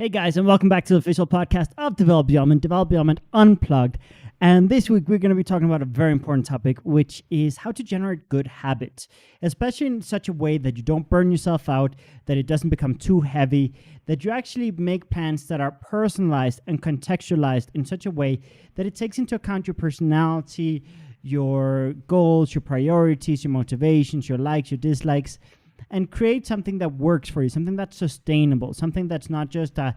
Hey guys, and welcome back to the official podcast of Develop Beyond Unplugged. And this week we're going to be talking about a very important topic, which is how to generate good habits, especially in such a way that you don't burn yourself out, that it doesn't become too heavy, that you actually make plans that are personalized and contextualized in such a way that it takes into account your personality, your goals, your priorities, your motivations, your likes, your dislikes, and create something that works for you, something that's sustainable, something that's not just a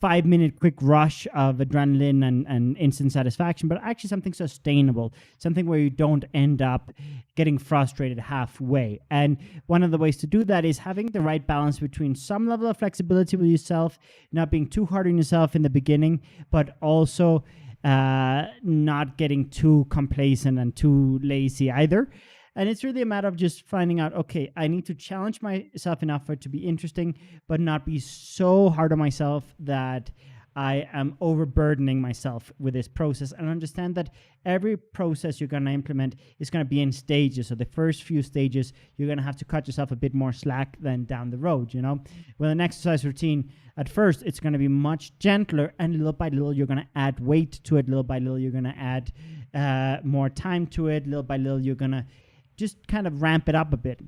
5-minute quick rush of adrenaline and instant satisfaction, but actually something sustainable, something where you don't end up getting frustrated halfway. And one of the ways to do that is having the right balance between some level of flexibility with yourself, not being too hard on yourself in the beginning, but also not getting too complacent and too lazy either. And it's really a matter of just finding out, okay, I need to challenge myself enough for it to be interesting, but not be so hard on myself that I am overburdening myself with this process, and understand that every process you're going to implement is going to be in stages. So the first few stages, you're going to have to cut yourself a bit more slack than down the road, you know? With an exercise routine, at first, it's going to be much gentler, and little by little, you're going to add weight to it. Little by little, you're going to add more time to it. Little by little, you're going to just kind of ramp it up a bit.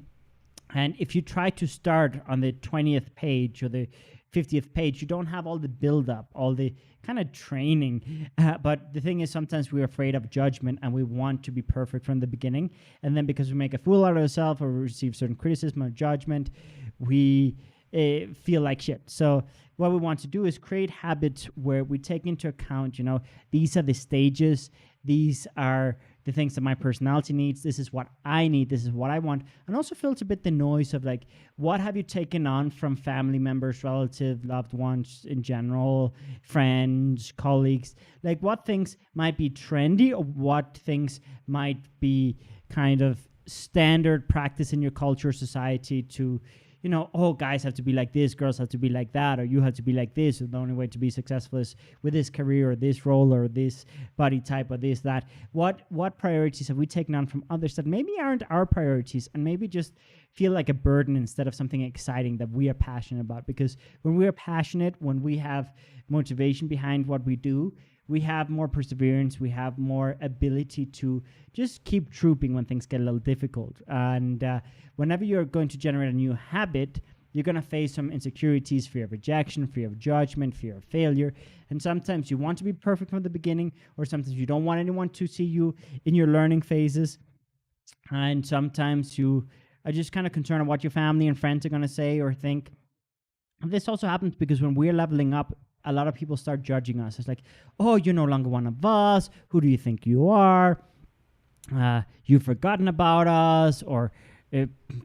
And if you try to start on the 20th page or the 50th page, you don't have all the build-up, all the kind of training. But the thing is, sometimes we're afraid of judgment and we want to be perfect from the beginning. And then because we make a fool out of ourselves or we receive certain criticism or judgment, we feel like shit. So what we want to do is create habits where we take into account, you know, these are the stages, these are the things that my personality needs, this is what I need, this is what I want, and also filter a bit the noise of like, what have you taken on from family members, relatives, loved ones in general, friends, colleagues, like what things might be trendy or what things might be kind of standard practice in your culture, society to, you know, oh, guys have to be like this, girls have to be like that, or you have to be like this, and the only way to be successful is with this career or this role or this body type or this, that. What priorities have we taken on from others that maybe aren't our priorities and maybe just feel like a burden instead of something exciting that we are passionate about? Because when we are passionate, when we have motivation behind what we do, we have more perseverance, we have more ability to just keep trooping when things get a little difficult. And whenever you're going to generate a new habit, you're going to face some insecurities, fear of rejection, fear of judgment, fear of failure. And sometimes you want to be perfect from the beginning, or sometimes you don't want anyone to see you in your learning phases. And sometimes you are just kind of concerned of what your family and friends are going to say or think. And this also happens because when we're leveling up, a lot of people start judging us. It's like, oh, you're no longer one of us. Who do you think you are? You've forgotten about us. Or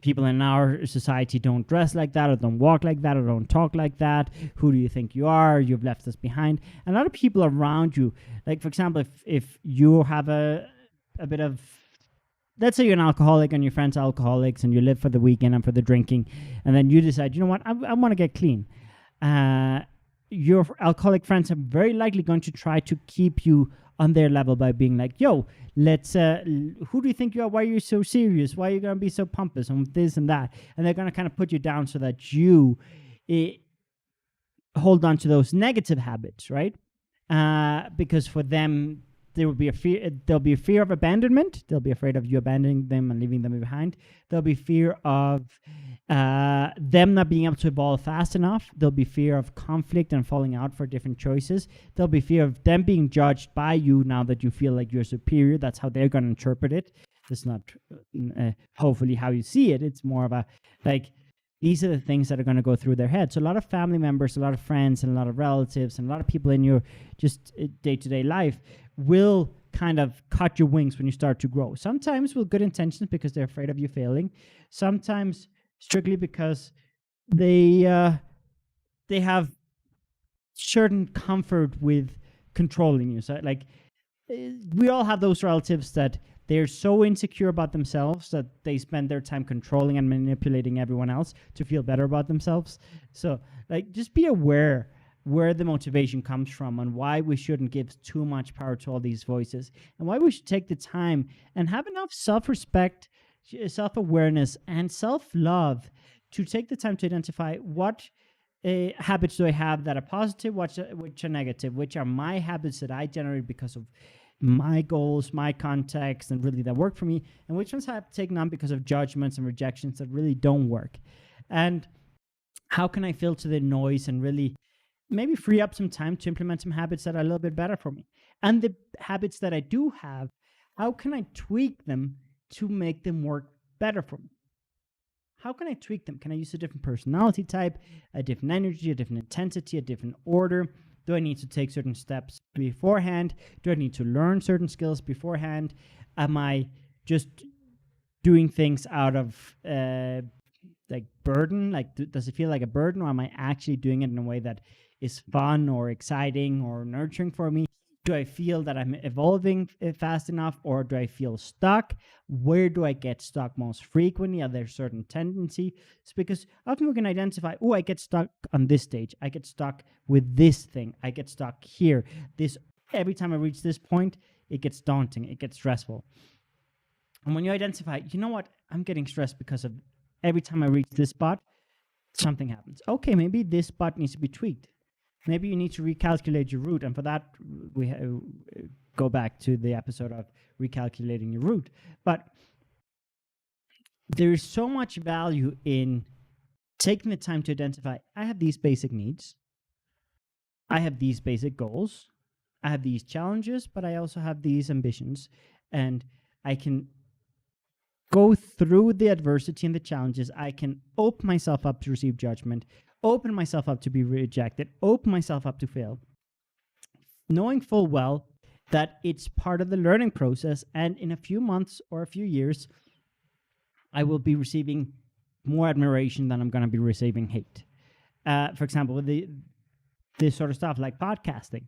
people in our society don't dress like that, or don't walk like that, or don't talk like that. Who do you think you are? You've left us behind. And a lot of people around you, like, for example, if you have a bit of, let's say you're an alcoholic and your friends are alcoholics and you live for the weekend and for the drinking, and then you decide, you know what, I want to get clean. Your alcoholic friends are very likely going to try to keep you on their level by being like, yo, let's, who do you think you are? Why are you so serious? Why are you going to be so pompous on this and that? And they're going to kind of put you down so that you hold on to those negative habits, right? Because for them, there will be a fear. There'll be a fear of abandonment. They'll be afraid of you abandoning them and leaving them behind. There'll be fear of them not being able to evolve fast enough. There'll be fear of conflict and falling out for different choices. There'll be fear of them being judged by you now that you feel like you're superior. That's how they're going to interpret it. It's not hopefully how you see it. It's more of a like, these are the things that are going to go through their head. So a lot of family members, a lot of friends, and a lot of relatives, and a lot of people in your just day-to-day life will kind of cut your wings when you start to grow. Sometimes with good intentions because they're afraid of you failing. Sometimes strictly because they have certain comfort with controlling you. So like we all have those relatives that they're so insecure about themselves that they spend their time controlling and manipulating everyone else to feel better about themselves. So like just be aware where the motivation comes from and why we shouldn't give too much power to all these voices, and why we should take the time and have enough self-respect, self-awareness, and self-love to take the time to identify what habits do I have that are positive, which are negative, which are my habits that I generate because of my goals, my context, and really that work for me, and which ones I have taken on because of judgments and rejections that really don't work. And how can I filter the noise and really maybe free up some time to implement some habits that are a little bit better for me? And the habits that I do have, how can I tweak them to make them work better for me? How can I tweak them? Can I use a different personality type, a different energy, a different intensity, a different order? Do I need to take certain steps beforehand? Do I need to learn certain skills beforehand? Am I just doing things out of like burden? Like, does it feel like a burden, or am I actually doing it in a way that is fun or exciting or nurturing for me? Do I feel that I'm evolving fast enough, or do I feel stuck? Where do I get stuck most frequently? Are there certain tendencies? It's because often we can identify, oh, I get stuck on this stage. I get stuck with this thing. I get stuck here. This every time I reach this point, it gets daunting. It gets stressful. And when you identify, you know what, I'm getting stressed because of every time I reach this spot, something happens. Okay, maybe this spot needs to be tweaked. Maybe you need to recalculate your route. And for that, we go back to the episode of recalculating your route. But there is so much value in taking the time to identify, I have these basic needs. I have these basic goals. I have these challenges, but I also have these ambitions. And I can go through the adversity and the challenges. I can open myself up to receive judgment, open myself up to be rejected, open myself up to fail, knowing full well that it's part of the learning process. And in a few months or a few years, I will be receiving more admiration than I'm going to be receiving hate. For example, with this sort of stuff like podcasting,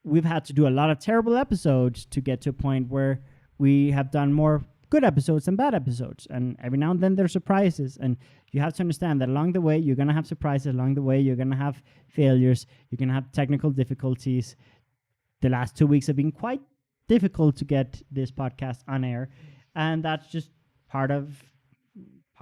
we've had to do a lot of terrible episodes to get to a point where we have done more good episodes than bad episodes. And every now and then there's surprises. And you have to understand that along the way, you're going to have surprises. Along the way, you're going to have failures. You're going to have technical difficulties. The last 2 weeks have been quite difficult to get this podcast on air. And that's just part of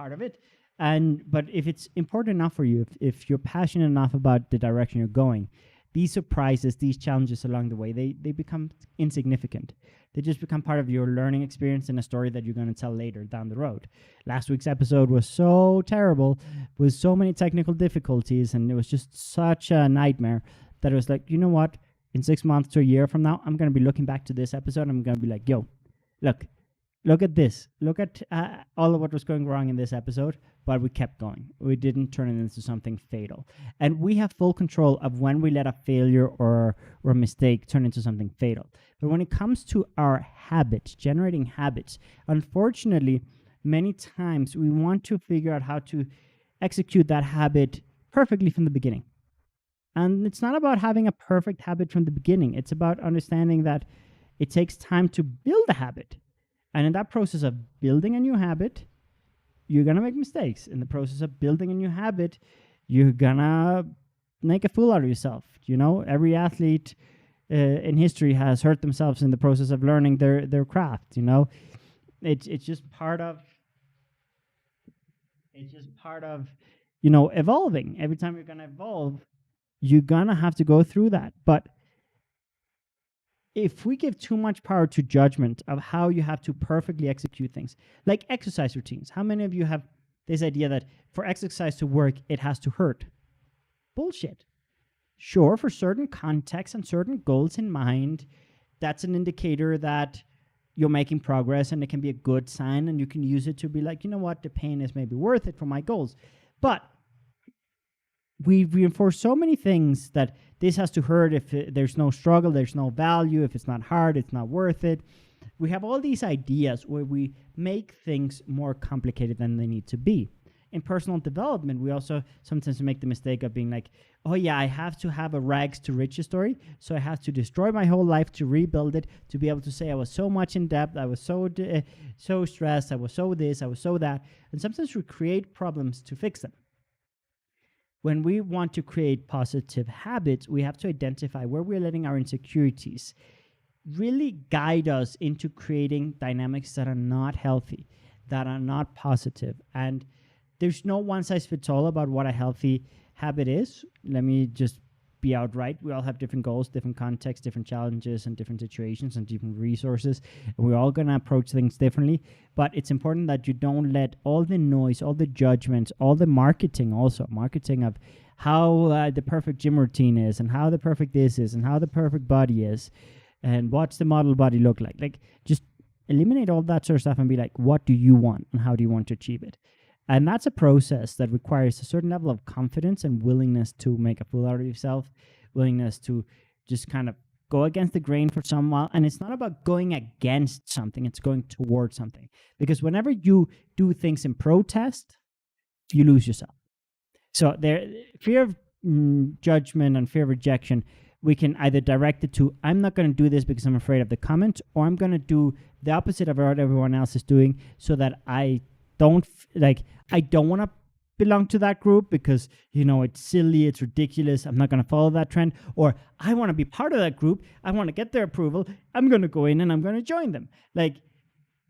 it. But if it's important enough for you, if you're passionate enough about the direction you're going, these surprises, these challenges along the way, they become insignificant. They just become part of your learning experience and a story that you're going to tell later down the road. Last week's episode was so terrible, with so many technical difficulties, and it was just such a nightmare that it was like, you know what? In 6 months to a year from now, I'm going to be looking back to this episode, and I'm going to be like, yo, look at this. Look at all of what was going wrong in this episode, but we kept going. We didn't turn it into something fatal. And we have full control of when we let a failure or a mistake turn into something fatal. But when it comes to our habits, generating habits, unfortunately, many times we want to figure out how to execute that habit perfectly from the beginning. And it's not about having a perfect habit from the beginning. It's about understanding that it takes time to build a habit. And in that process of building a new habit, you're going to make mistakes. In the process of building a new habit, you're going to make a fool out of yourself. You know, every athlete in history has hurt themselves in the process of learning their craft. You know, it's just part of evolving. Every time you're going to evolve, you're going to have to go through that. But if we give too much power to judgment of how you have to perfectly execute things, like exercise routines, how many of you have this idea that for exercise to work, it has to hurt? Bullshit. Sure, for certain contexts and certain goals in mind, that's an indicator that you're making progress, and it can be a good sign, and you can use it to be like, you know what, the pain is maybe worth it for my goals. But we reinforce so many things that this has to hurt. If there's no struggle, there's no value. If it's not hard, it's not worth it. We have all these ideas where we make things more complicated than they need to be. In personal development, we also sometimes make the mistake of being like, oh yeah, I have to have a rags to riches story, so I have to destroy my whole life to rebuild it, to be able to say I was so much in debt, I was so stressed, I was so this, I was so that. And sometimes we create problems to fix them. When we want to create positive habits, we have to identify where we're letting our insecurities really guide us into creating dynamics that are not healthy, that are not positive. And there's no one size fits all about what a healthy habit is. Let me just be outright. We all have different goals, different contexts, different challenges, and different situations and different resources. And we're all going to approach things differently. But it's important that you don't let all the noise, all the judgments, all the marketing of how the perfect gym routine is and how the perfect this is and how the perfect body is and what's the model body look like. Like, just eliminate all that sort of stuff and be like, what do you want and how do you want to achieve it? And that's a process that requires a certain level of confidence and willingness to make a fool out of yourself, willingness to just kind of go against the grain for some while. And it's not about going against something, it's going towards something. Because whenever you do things in protest, you lose yourself. So there, fear of judgment and fear of rejection, we can either direct it to, I'm not going to do this because I'm afraid of the comment, or I'm going to do the opposite of what everyone else is doing so that I don't want to belong to that group because, it's silly, it's ridiculous, I'm not going to follow that trend. Or I want to be part of that group, I want to get their approval, I'm going to go in and I'm going to join them. Like,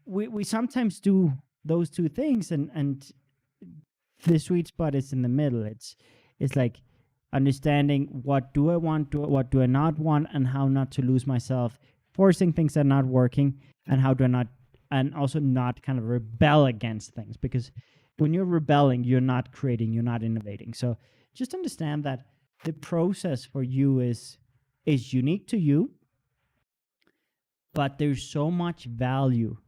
we sometimes do those two things, and the sweet spot is in the middle. It's like understanding what do I want, what do I not want, and how not to lose myself forcing things that are not working, and how do I not, and also not kind of rebel against things, because when you're rebelling, you're not creating, you're not innovating. So just understand that the process for you is unique to you, but there's so much value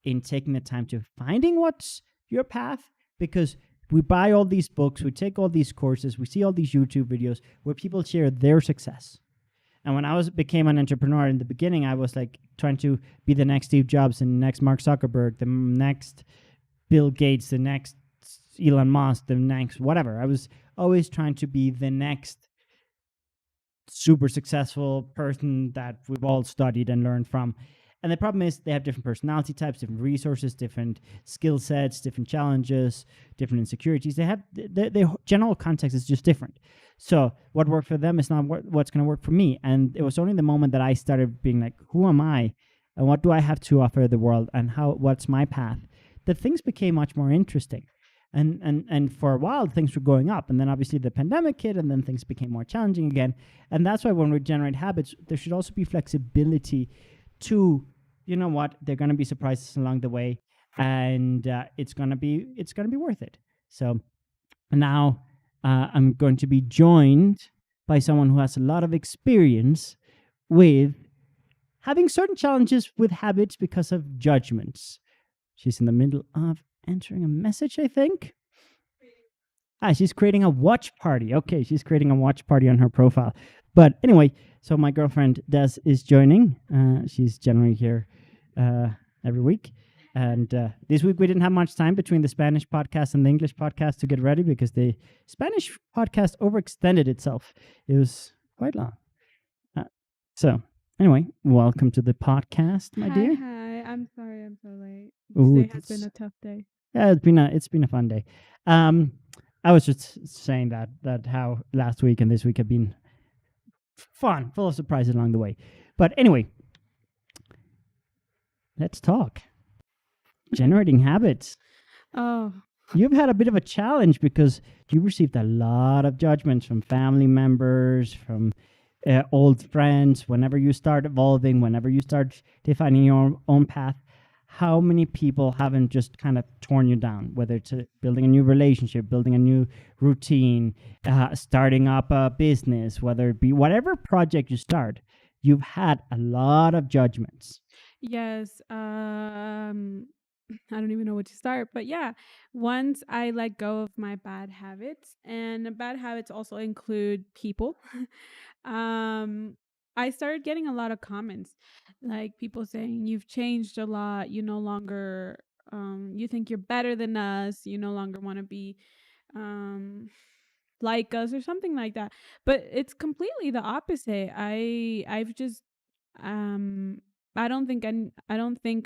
in taking the time to finding what's your path, because we buy all these books, we take all these courses, we see all these YouTube videos where people share their success. And when I became an entrepreneur in the beginning, I was like trying to be the next Steve Jobs, and the next Mark Zuckerberg, the next Bill Gates, the next Elon Musk, the next whatever. I was always trying to be the next super successful person that we've all studied and learned from. And the problem is they have different personality types, different resources, different skill sets, different challenges, different insecurities. They have the general context is just different. So what worked for them is not what's going to work for me. And it was only the moment that I started being like, who am I? And what do I have to offer the world? And what's my path? That things became much more interesting. And for a while, things were going up. And then obviously the pandemic hit, and then things became more challenging again. And that's why when we generate habits, there should also be flexibility to, you know what, there are going to be surprises along the way, and it's going to be worth it. So now I'm going to be joined by someone who has a lot of experience with having certain challenges with habits because of judgments. She's in the middle of entering a message, I think. She's creating a watch party. Okay, she's creating a watch party on her profile. But anyway, so my girlfriend Des is joining. She's generally here every week. And this week we didn't have much time between the Spanish podcast and the English podcast to get ready, because the Spanish podcast overextended itself. It was quite long. So anyway, welcome to the podcast, my dear. Hi. I'm sorry I'm so late. Today has been a tough day. Yeah, it's been a fun day. I was just saying that how last week and this week have been fun, full of surprises along the way. But anyway, let's talk. Generating habits. Oh. You've had a bit of a challenge because you received a lot of judgments from family members, from old friends. Whenever you start evolving, whenever you start defining your own path, how many people haven't just kind of torn you down, whether it's building a new relationship, building a new routine, starting up a business, whether it be whatever project you start, you've had a lot of judgments. Yes. I don't even know where to start, but yeah, once I let go of my bad habits, and bad habits also include people, I started getting a lot of comments, like people saying, you've changed a lot, you no longer you think you're better than us, you no longer want to be like us or something like that. But it's completely the opposite. I've just um I don't think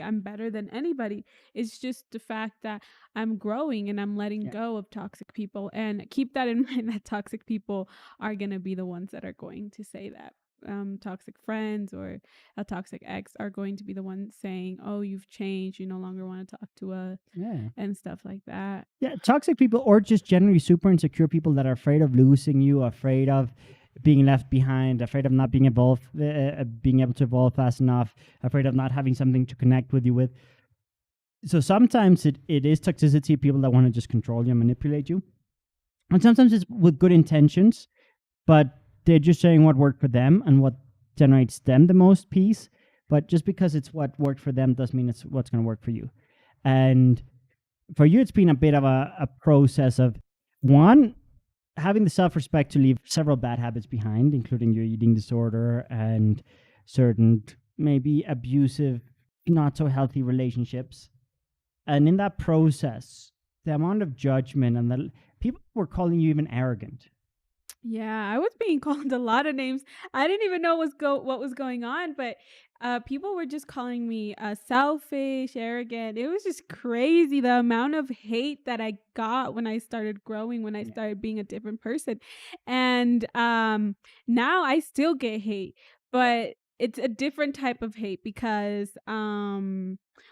I'm better than anybody. It's just the fact that I'm growing and I'm letting go of toxic people, and keep that in mind that toxic people are going to be the ones that are going to say that. toxic friends or a toxic ex are going to be the ones saying, "Oh, you've changed. You no longer want to talk to us," Yeah. and stuff like that. Yeah, toxic people or just generally super insecure people that are afraid of losing you, afraid of being left behind, afraid of not being being able to evolve fast enough, afraid of not having something to connect with you with. So sometimes it is toxicity, people that want to just control you and manipulate you. And sometimes it's with good intentions, but they're just saying what worked for them and what generates them the most peace. But just because it's what worked for them doesn't mean it's what's going to work for you. And for you, it's been a bit of a process of one, having the self respect to leave several bad habits behind, including your eating disorder and certain maybe abusive, not so healthy relationships. And in that process, the amount of judgment and the people were calling you even arrogant. Yeah, I was being called a lot of names. I didn't even know what was going on, but people were just calling me selfish, arrogant. It was just crazy the amount of hate that I got when I started growing, when I Yeah. started being a different person, and now I still get hate, but it's a different type of hate because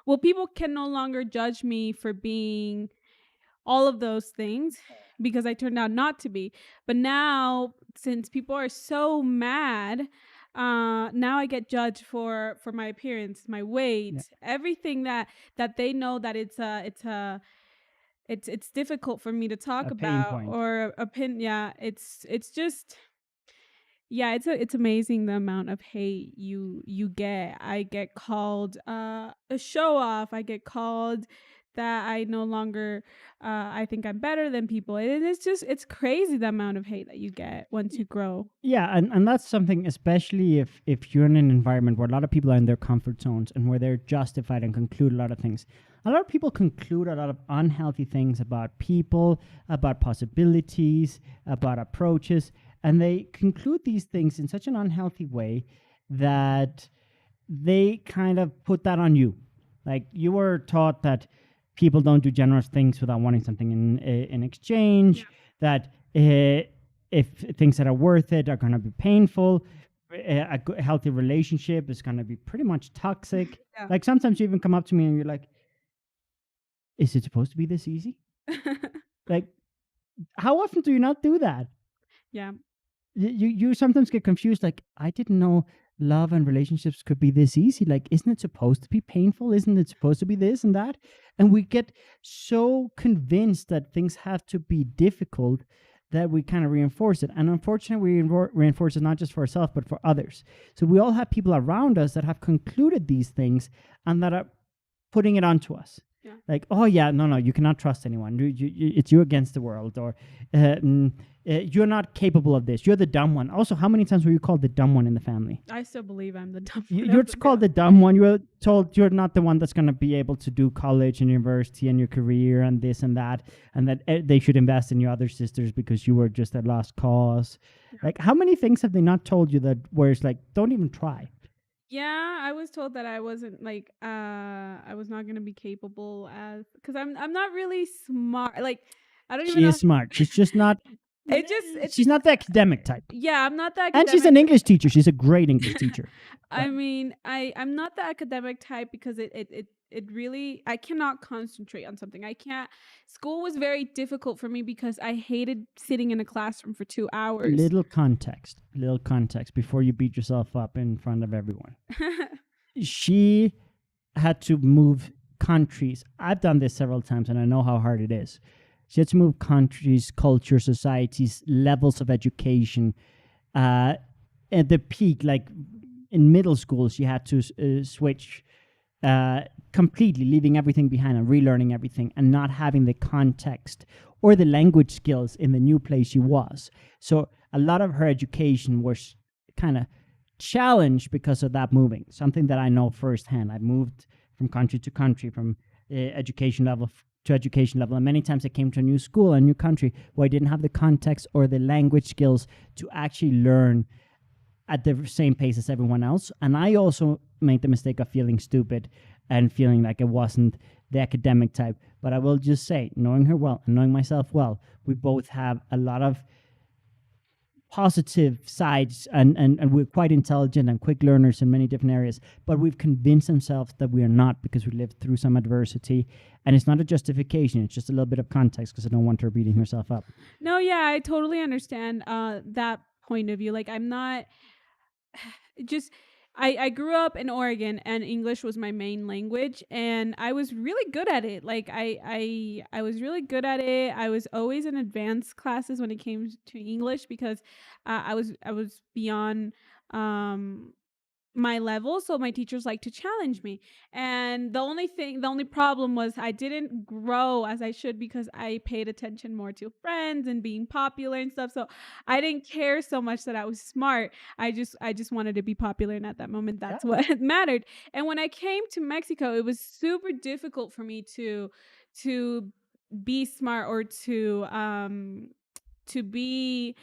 well, people can no longer judge me for being all of those things because I turned out not to be. But now, since people are so mad, now I get judged for my appearance, my Yeah. weight, everything that they know that it's difficult for me to talk A pain about point. or a pin. Yeah, it's just yeah, it's amazing the amount of hate you get. I get called a show off. I get called that I no longer I think I'm better than people. And it's just it's crazy the amount of hate that you get once you grow. Yeah, and that's something, especially if you're in an environment where a lot of people are in their comfort zones and where they're justified and conclude a lot of things. A lot of people conclude a lot of unhealthy things about people, about possibilities, about approaches, and they conclude these things in such an unhealthy way that they kind of put that on you. Like you were taught that people don't do generous things without wanting something in Yeah. exchange. That if things that are worth it are going to be painful, a healthy relationship is going to be pretty much toxic. Yeah. Like sometimes you even come up to me and you're like, "Is it supposed to be this easy?" Like, how often do you not do that? Yeah. You sometimes get confused, like I didn't know love and relationships could be this easy. Like, isn't it supposed to be painful? Isn't it supposed to be this and that? And we get so convinced that things have to be difficult that we kind of reinforce it. And unfortunately, we reinforce it not just for ourselves but for others. So we all have people around us that have concluded these things and that are putting it onto us. Yeah. Like, oh yeah, no, you cannot trust anyone. It's you against the world, or you're not capable of this. You're the dumb one. Also, how many times were you called the dumb one in the family? I still believe I'm the dumb You, one you're of the called the family. dumb one. You were told you're not the one that's going to be able to do college and university and your career and this and that, and that they should invest in your other sisters because you were just a lost cause. Yeah. Like, how many things have they not told you that where it's like, don't even try? Yeah, I was told that I wasn't like I was not gonna be capable as because I'm not really smart. Like I don't even She know. is smart. She's just not. It's She's not the academic type. yeah, I'm not the And she's academic. an English teacher. She's a great English teacher. I But mean, I'm not the academic type because it really I cannot concentrate on something. I can't. School was very difficult for me because I hated sitting in a classroom for 2 hours. little context before you beat yourself up in front of everyone. She had to move countries. I've done this several times and I know how hard it is. She had to move countries, culture, societies, levels of education. At the peak, like in middle school, she had to switch uh, completely, leaving everything behind and relearning everything and not having the context or the language skills in the new place she was. So a lot of her education was kind of challenged because of that moving. Something that I know firsthand. I moved from country to country, from education level to education level. And many times I came to a new school, a new country, where I didn't have the context or the language skills to actually learn at the same pace as everyone else. And I also made the mistake of feeling stupid and feeling like I wasn't the academic type. But I will just say, knowing her well and knowing myself well, we both have a lot of positive sides, and we're quite intelligent and quick learners in many different areas, but we've convinced ourselves that we are not because we lived through some adversity. And it's not a justification, it's just a little bit of context because I don't want her beating herself up. No, yeah, I totally understand that point of view. Like, I'm not just I grew up in Oregon and English was my main language and I was really good at it. Like I was really good at it. I was always in advanced classes when it came to English because I was beyond um my level, so my teachers like to challenge me. And the only problem was I didn't grow as I should because I paid attention more to friends and being popular and stuff. So I didn't care so much that I was smart. I just wanted to be popular, and at that moment Yeah. that's what mattered. And when I came to Mexico, it was super difficult for me to be smart or to be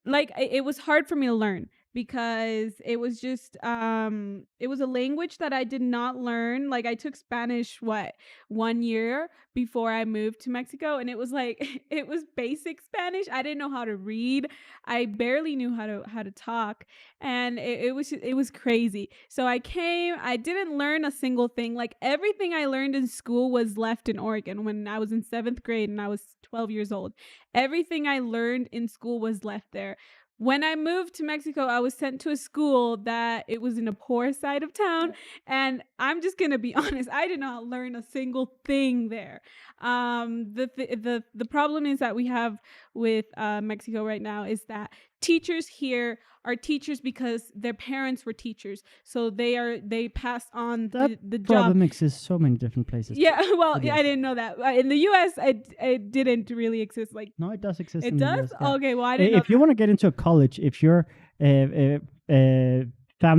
like it was hard for me to learn because it was just it was a language that I did not learn. Like I took Spanish 1 year before I moved to Mexico, and it was like it was basic Spanish. I didn't know how to read. I barely knew how to talk, and it was crazy. So I came, I didn't learn a single thing. Like everything I learned in school was left in Oregon when I was in 7th grade and I was 12 years old. Everything I learned in school was left there. When I moved to Mexico, I was sent to a school that it was in a poor side of town, and I'm just gonna be honest, I did not learn a single thing there. The problem is that we have with Mexico right now is that teachers here are teachers because their parents were teachers, so they pass on That the job. problem exists so many different places too. Yeah, well, But yeah, yes. I didn't know that. In the U.S., it didn't really exist. Like No, it does exist it in the does. US. Yeah. Okay, well, I didn't know If you that. want to get into a college, if your family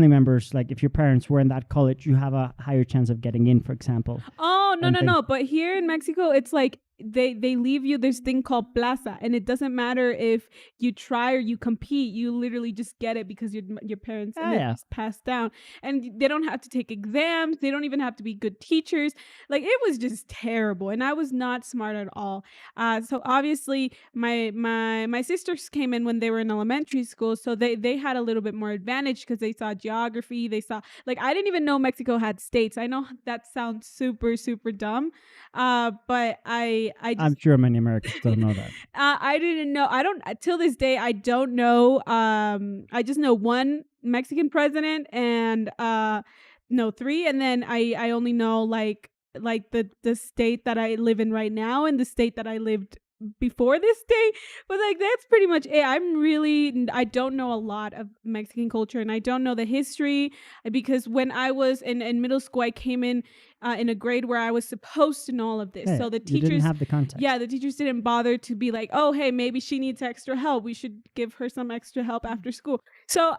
members, like if your parents were in that college, you have a higher chance of getting in, for example. Oh no And no things. no! But here in Mexico, it's like they leave you this thing called plaza, and it doesn't matter if you try or you compete. You literally just get it because your parents, and Yeah, it's yeah. just passed down. And they don't have to take exams. They don't even have to be good teachers. Like it was just terrible, and I was not smart at all. So obviously, my sisters came in when they were in elementary school, so they had a little bit more advantage because they saw geography. They saw, like, I didn't even know Mexico had states. I know that sounds super super dumb, but I I'm just sure many Americans don't know that. I didn't know. I don't till this day. I don't know. I just know one Mexican president and no, three, and then I only know like the state that I live in right now and the state that I lived before this day. But like that's pretty much it. I don't know a lot of Mexican culture, and I don't know the history because when I was in middle school, I came in a grade where I was supposed to know all of this. Yeah, So the you didn't teachers, have the context. yeah, the teachers didn't bother to be like, oh, hey, maybe she needs extra help. We should give her some extra help after school. So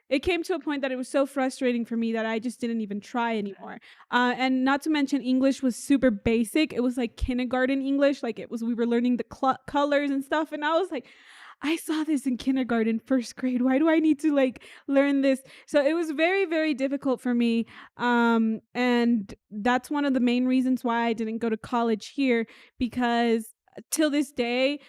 it came to a point that it was so frustrating for me that I just didn't even try anymore. And not to mention, English was super basic. It was like kindergarten English. Like we were learning the colors and stuff. And I was like, I saw this in kindergarten, first grade. Why do I need to like learn this? So it was very, very difficult for me. And that's one of the main reasons why I didn't go to college here because till this day,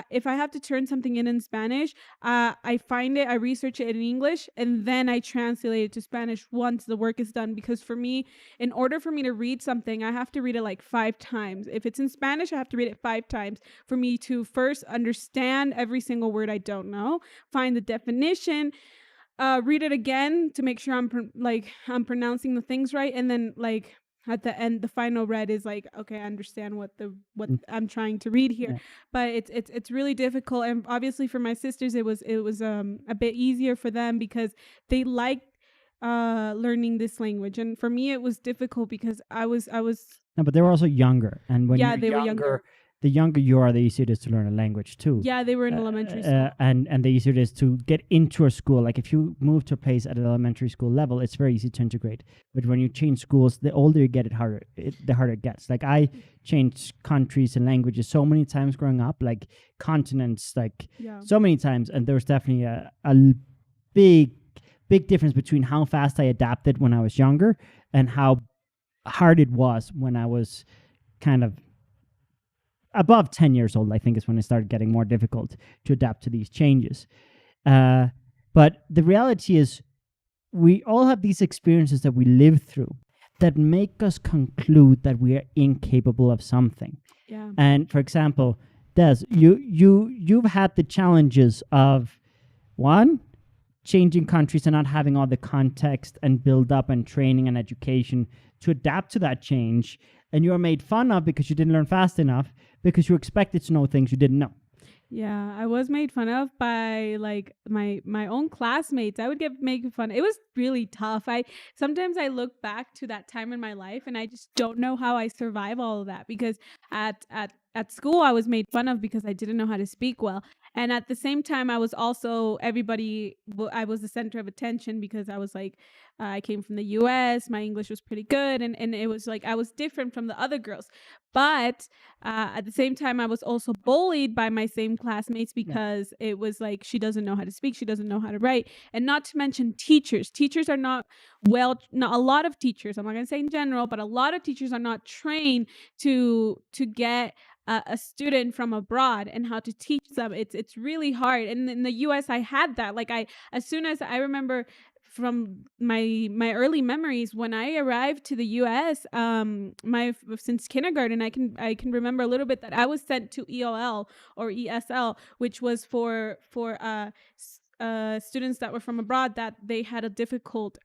if I have to turn something in Spanish, I find it, I research it in English, and then I translate it to Spanish once the work is done. Because for me, in order for me to read something, I have to read it like 5 times. If it's in Spanish, I have to read it 5 times for me to first understand every single word I don't know, find the definition, read it again to make sure I'm pronouncing the things right, and then like at the end, the final read is like, okay, I understand what Mm, I'm trying to read here. yeah. But it's really difficult, and obviously for my sisters, it was a bit easier for them because they liked learning this language, and for me it was difficult because I was No, but they were also younger, and when yeah, you're they were younger, younger. the younger you are, the easier it is to learn a language too. Yeah, they were in elementary school. And the easier it is to get into a school. Like if you move to a place at an elementary school level, it's very easy to integrate. But when you change schools, the older you get, the harder it gets. Like I changed countries and languages so many times growing up, like continents, like Yeah. so many times, and there was definitely a big big difference between how fast I adapted when I was younger and how hard it was when I was kind of above 10 years old, I think, is when it started getting more difficult to adapt to these changes. But the reality is, we all have these experiences that we live through that make us conclude that we are incapable of something. Yeah. And for example, Des, you've had the challenges of, one, changing countries and not having all the context and build up and training and education to adapt to that change. And you're made fun of because you didn't learn fast enough because you expected to know things you didn't know. Yeah, I was made fun of by like my own classmates. I would get made fun. It was really tough. I sometimes I look back to that time in my life and I just don't know how I survive all of that, because at school I was made fun of because I didn't know how to speak well. And at the same time I was also I was the center of attention because I was like I came from the US, my English was pretty good, and it was like I was different from the other girls. But at the same time, I was also bullied by my same classmates because it was like, she doesn't know how to speak, she doesn't know how to write. And not to mention teachers. Teachers are not not a lot of teachers, I'm not going to say in general, but a lot of teachers are not trained to get a student from abroad and how to teach them. It's really hard. And in the US, I had that. Like as soon as I remember from my early memories when I arrived to the US, since kindergarten, I can remember a little bit that I was sent to ELL or ESL, which was for students that were from abroad that they had a difficult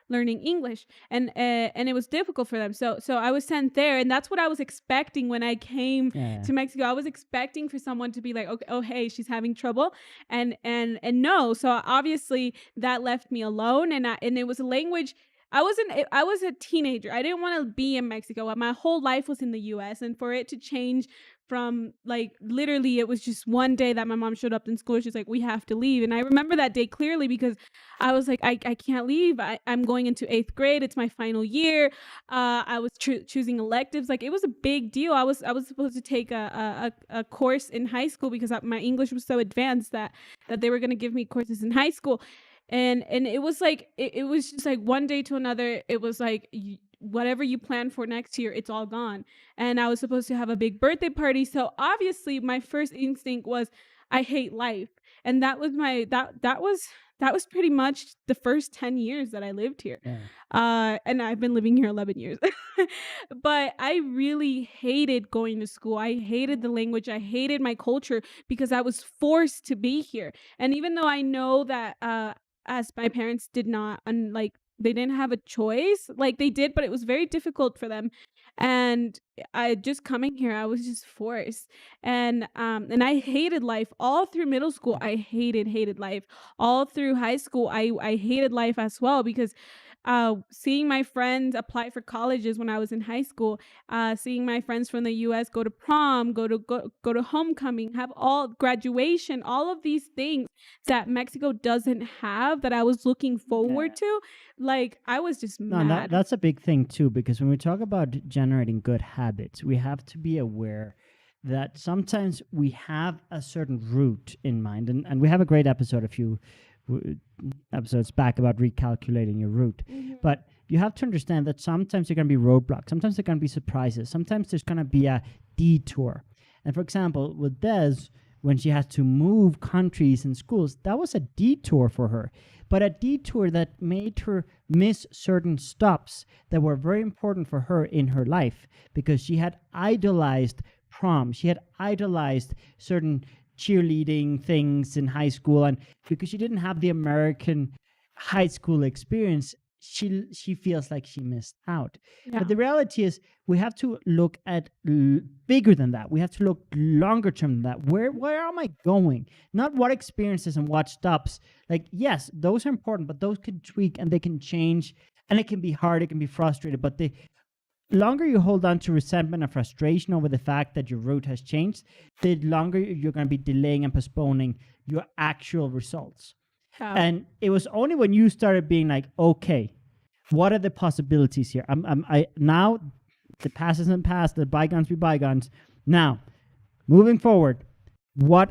learning English, and it was difficult for them. So I was sent there, and that's what I was expecting when I came to Mexico. I was expecting for someone to be like, okay, oh hey, she's having trouble, and no. So obviously that left me alone, and it was a language. I was a teenager. I didn't want to be in Mexico. My whole life was in the US, and for it to change from like literally it was just one day that my mom showed up in school. She's like, we have to leave. And I remember that day clearly because I was like, I can't leave. I'm going into 8th grade. It's my final year. I was choosing electives. Like it was a big deal. I was supposed to take a course in high school because my English was so advanced that they were going to give me courses in high school. And it was like it was just like one day to another. It was like whatever you plan for next year, it's all gone. And I was supposed to have a big birthday party, so obviously my first instinct was I hate life. And that was that was pretty much the first 10 years that I lived here. And I've been living here 11 years. But I really hated going to school. I hated the language. I hated my culture because I was forced to be here. And even though I know that as my parents did not they didn't have a choice, like they did, but it was very difficult for them. And I just coming here, I was just forced. And I hated life all through middle school. I hated life all through high school. I hated life as well because seeing my friends apply for colleges when I was in high school, seeing my friends from the US go to prom, go to homecoming, have all graduation, all of these things that Mexico doesn't have that I was looking forward to, like I was just mad. That's a big thing too, because when we talk about generating good habits, we have to be aware that sometimes we have a certain route in mind, and we have a great episode a few episodes back about recalculating your route. But you have to understand that sometimes there are going to be roadblocks, sometimes there are going to be surprises, sometimes there's going to be a detour. And for example, with Des, when she had to move countries and schools, that was a detour for her, but a detour that made her miss certain stops that were very important for her in her life, because she had idolized prom, she had idolized certain cheerleading things in high school, and because she didn't have the American high school experience, she feels like she missed out. But the reality is we have to look at bigger than that. We have to look longer term than that. Where am I going? Not what experiences and what stops. Like, yes, those are important, but those can tweak and they can change, and it can be hard, it can be frustrated, but the longer you hold on to resentment and frustration over the fact that your route has changed, the longer you're going to be delaying and postponing your actual results. And it was only when you started being like, okay, what are the possibilities here? I now the past isn't past, the bygones be bygones. Now, moving forward,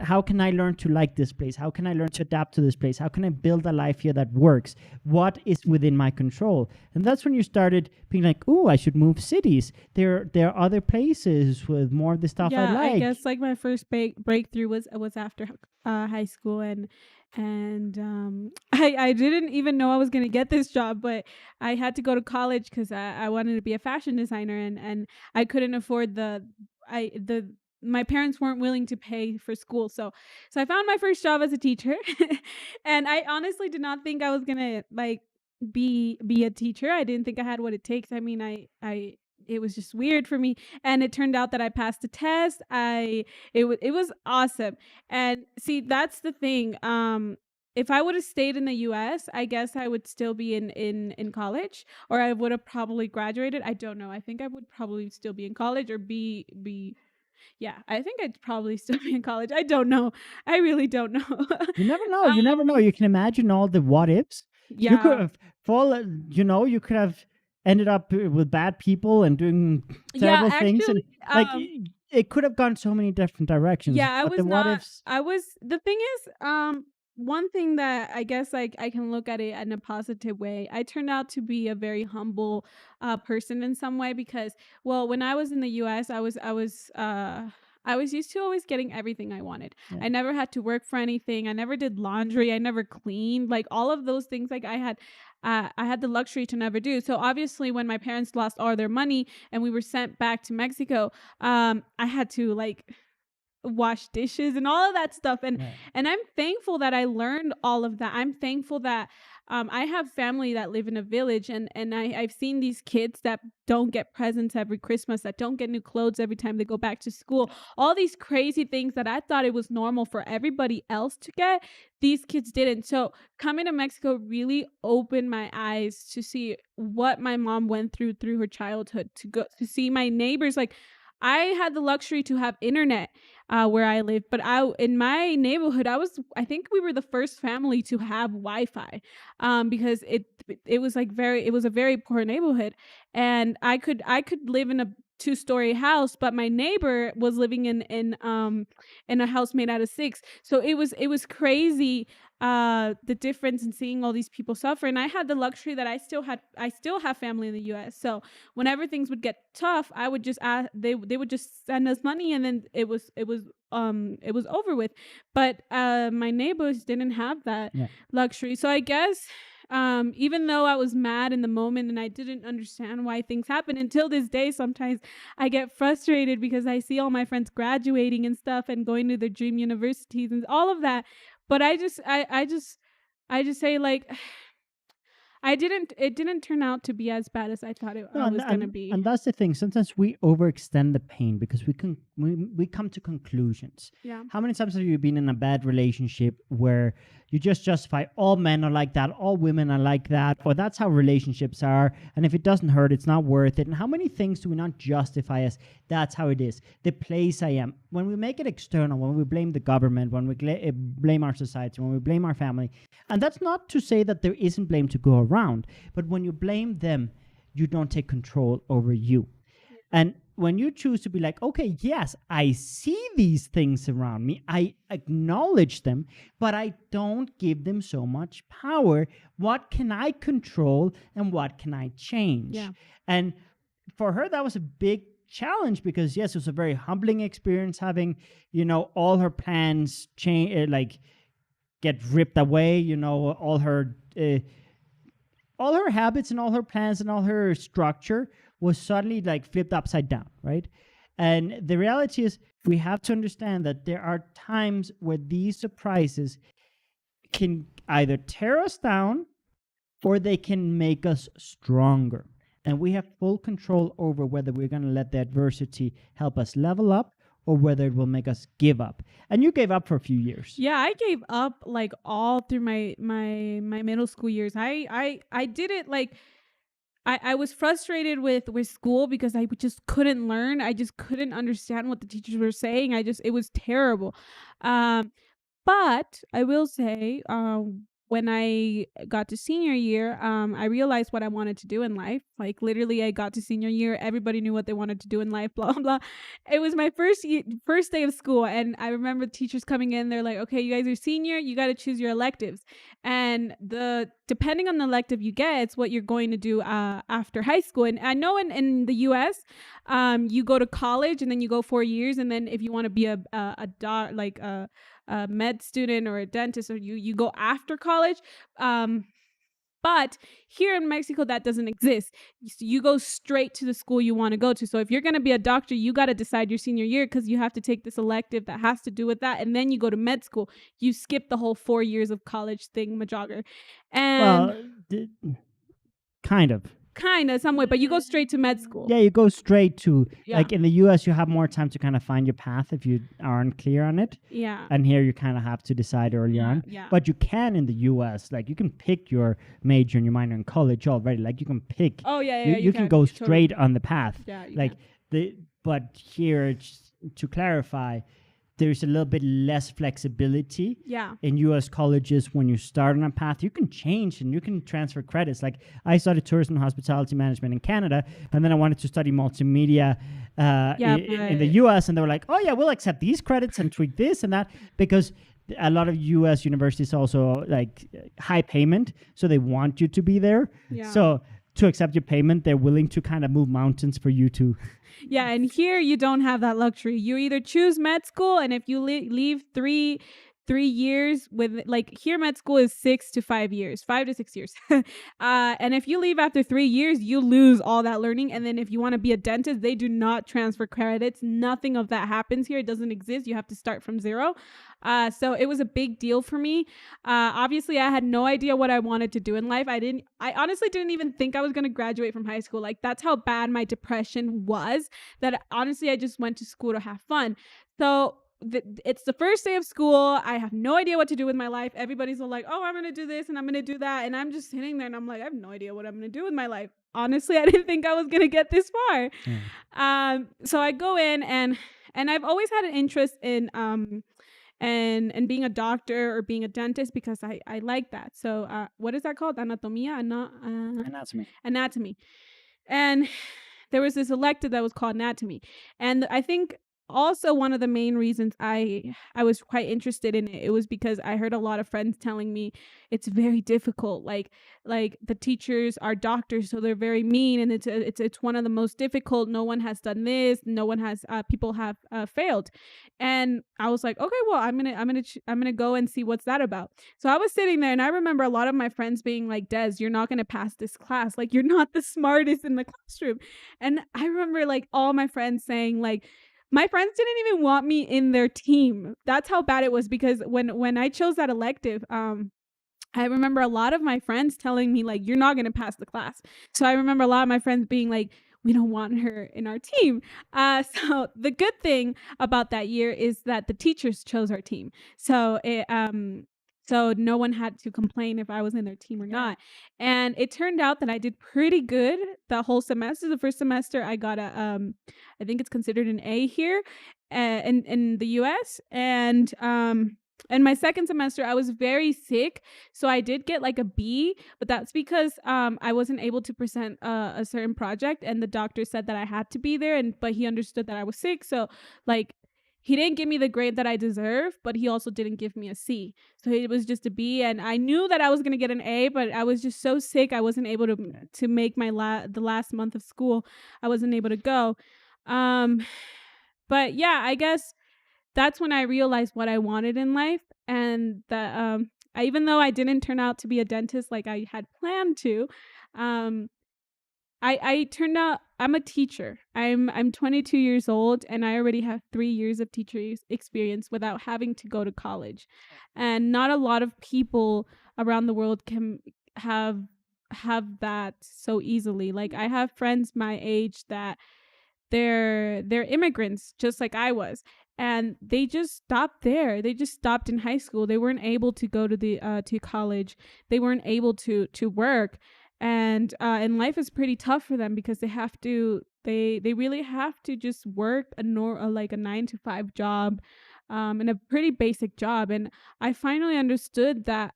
how can I learn to like this place? How can I learn to adapt to this place? How can I build a life here that works? What is within my control? And that's when you started being like, oh, I should move cities. There are other places with more of the stuff I Yeah, I like. guess like my first breakthrough was after high school, and I didn't even know I was gonna get this job, but I had to go to college because I wanted to be a fashion designer, and I couldn't afford the my parents weren't willing to pay for school, so I found my first job as a teacher, and I honestly did not think I was gonna like be a teacher. I didn't think I had what it takes. I mean, I it was just weird for me, and it turned out that I passed the test. It was awesome. And see, that's the thing. If I would have stayed in the US, I guess I would still be in college, or I would have probably graduated. I don't know. I think I would probably still be in college, or be yeah, I think I'd probably still be in college. I don't know. I really don't know. You never know. You never know. You can imagine all the what ifs. You could Yeah. have you could have ended up with bad people and doing Yeah, terrible things, and actually, like it could have gone so many different directions. yeah, I But the was what not. ifs, I was the thing is, one thing that I guess like I can look at it in a positive way. I turned out to be a very humble person in some way because, well, when I was in the US, I was used to always getting everything I wanted. yeah, I never had to work for anything. I never did laundry. I never cleaned. Like all of those things, like I had the luxury to never do. So obviously, when my parents lost all their money and we were sent back to Mexico, I had to like wash dishes and all of that stuff, yeah, and I'm thankful that I learned all of that. I'm thankful that I have family that live in a village, and I've seen these kids that don't get presents every Christmas, that don't get new clothes every time they go back to school, all these crazy things that I thought it was normal for everybody else to get, these kids didn't. So coming to Mexico really opened my eyes to see what my mom went through her childhood, to go to see my neighbors. Like I had the luxury to have internet where I live. But I in my neighborhood, I think we were the first family to have Wi-Fi, because it was like it was a very poor neighborhood, and I could live in a two-story house, but my neighbor was living in a house made out of six. So it was crazy, the difference in seeing all these people suffer. And I had the luxury that I still have family in the US. So whenever things would get tough, I would just ask, they would just send us money, and then it was over with. But my neighbors didn't have that yeah. luxury. So I guess even though I was mad in the moment and I didn't understand why things happen until this day, sometimes I get frustrated because I see all my friends graduating and stuff and going to their dream universities and all of that. But I just say like it didn't turn out to be as bad as I thought No, I was gonna be. and that's the thing. Sometimes we overextend the pain because we come to conclusions. Yeah. How many times have you been in a bad relationship where you just justify all men are like that, all women are like that, or that's how relationships are, and if it doesn't hurt, it's not worth it. And how many things do we not justify as that's how it is? The place I am. When we make it external, when we blame the government, when we blame our society, when we blame our family, and that's not to say that there isn't blame to go around, but when you blame them, you don't take control over you. And when you choose to be like, okay, yes, I see these things around me, I acknowledge them, but I don't give them so much power. What can I control and what can I change? Yeah. And for her, that was a big challenge because, yes, it was a very humbling experience having, all her plans change, like get ripped away, all her habits and all her plans and all her structure was suddenly like flipped upside down, right? And the reality is we have to understand that there are times where these surprises can either tear us down or they can make us stronger. And we have full control over whether we're going to let the adversity help us level up or whether it will make us give up. And you gave up for a few years. Yeah, I gave up like all through my middle school years. I did it like I was frustrated with school because I just couldn't learn. I just couldn't understand what the teachers were saying. It was terrible. Um, but I will say, when I got to senior year, I realized what I wanted to do in life. Like literally, I got to senior year, everybody knew what they wanted to do in life. Blah blah. It was my first day of school, and I remember the teachers coming in. They're like, "Okay, you guys are senior. You got to choose your electives, and the depending on the elective you get, it's what you're going to do after high school." And I know in the U.S., you go to college and then you go 4 years, and then if you want to be a doc, like a med student or a dentist, or you go after college. Um, but here in Mexico, that doesn't exist. You go straight to the school you want to go to. So if you're going to be a doctor, you got to decide your senior year because you have to take this elective that has to do with that. And then you go to med school. You skip the whole 4 years of college thing, majogger. And Well, kind of. kind of some way, but you go straight to med school. Yeah, you go straight to, Yeah. like in the US, you have more time to kind of find your path if you aren't clear on it. Yeah. And here you kind of have to decide early on. Yeah. But you can in the US, like you can pick your major and your minor in college already. Like you can pick. Oh, yeah. You can go Totally. straight on the path. Yeah. Like but here, to clarify, there's a little bit less flexibility Yeah. in US colleges. When you start on a path, you can change and you can transfer credits. Like I studied tourism and hospitality management in Canada, and then I wanted to study multimedia in the US, and they were like, oh yeah, we'll accept these credits and tweak this and that, because a lot of US universities also like high payment, so they want you to be there. Yeah. So to accept your payment, they're willing to kind of move mountains for you to. Yeah, and here you don't have that luxury. You either choose med school, and if you leave 3 years with, like, here med school is 6 to 5 years, 5 to 6 years. And if you leave after 3 years, you lose all that learning. And then if you want to be a dentist, they do not transfer credits. Nothing of that happens here. It doesn't exist. You have to start from zero. So it was a big deal for me. Obviously, I had no idea what I wanted to do in life. I honestly didn't even think I was going to graduate from high school. Like, that's how bad my depression was, that honestly, I just went to school to have fun. So it's the first day of school. I have no idea what to do with my life. Everybody's all like, oh, I'm going to do this and I'm going to do that. And I'm just sitting there and I'm like, I have no idea what I'm going to do with my life. Honestly, I didn't think I was going to get this far. So I go in, and I've always had an interest in and being a doctor or being a dentist, because I like that. So what is that called? Anatomia? Anatomy. And there was this elective that was called anatomy. And I think also one of the main reasons I was quite interested in it was because I heard a lot of friends telling me it's very difficult. Like the teachers are doctors, so they're very mean, and it's one of the most difficult. No one has done this. No one has. People have failed. And I was like, okay, well, I'm gonna go and see what's that about. So I was sitting there, and I remember a lot of my friends being like, Des, you're not gonna pass this class. Like, you're not the smartest in the classroom. And I remember like all my friends saying, like, my friends didn't even want me in their team. That's how bad it was, because when I chose that elective, I remember a lot of my friends telling me, like, you're not going to pass the class. So I remember a lot of my friends being like, we don't want her in our team. So the good thing about that year is that the teachers chose our team. So so no one had to complain if I was in their team or not. And it turned out that I did pretty good the whole semester. The first semester I got I think it's considered an A here in the US. And my second semester, I was very sick, so I did get like a B, but that's because I wasn't able to present a certain project, and the doctor said that I had to be there, but he understood that I was sick, so like he didn't give me the grade that I deserve, but he also didn't give me a C, so it was just a B. And I knew that I was gonna get an A, but I was just so sick, I wasn't able to make my the last month of school. I wasn't able to go. But yeah, I guess that's when I realized what I wanted in life, and that even though I didn't turn out to be a dentist like I had planned to, um, I turned out I'm a teacher. I'm 22 years old, and I already have 3 years of teacher experience without having to go to college, and not a lot of people around the world can have that so easily. Like, I have friends my age that they're immigrants just like I was, and they just stopped there. They just stopped in high school. They weren't able to go to the to college. They weren't able to work, and life is pretty tough for them because they really have to just work like a 9 to 5 job, and a pretty basic job. And I finally understood that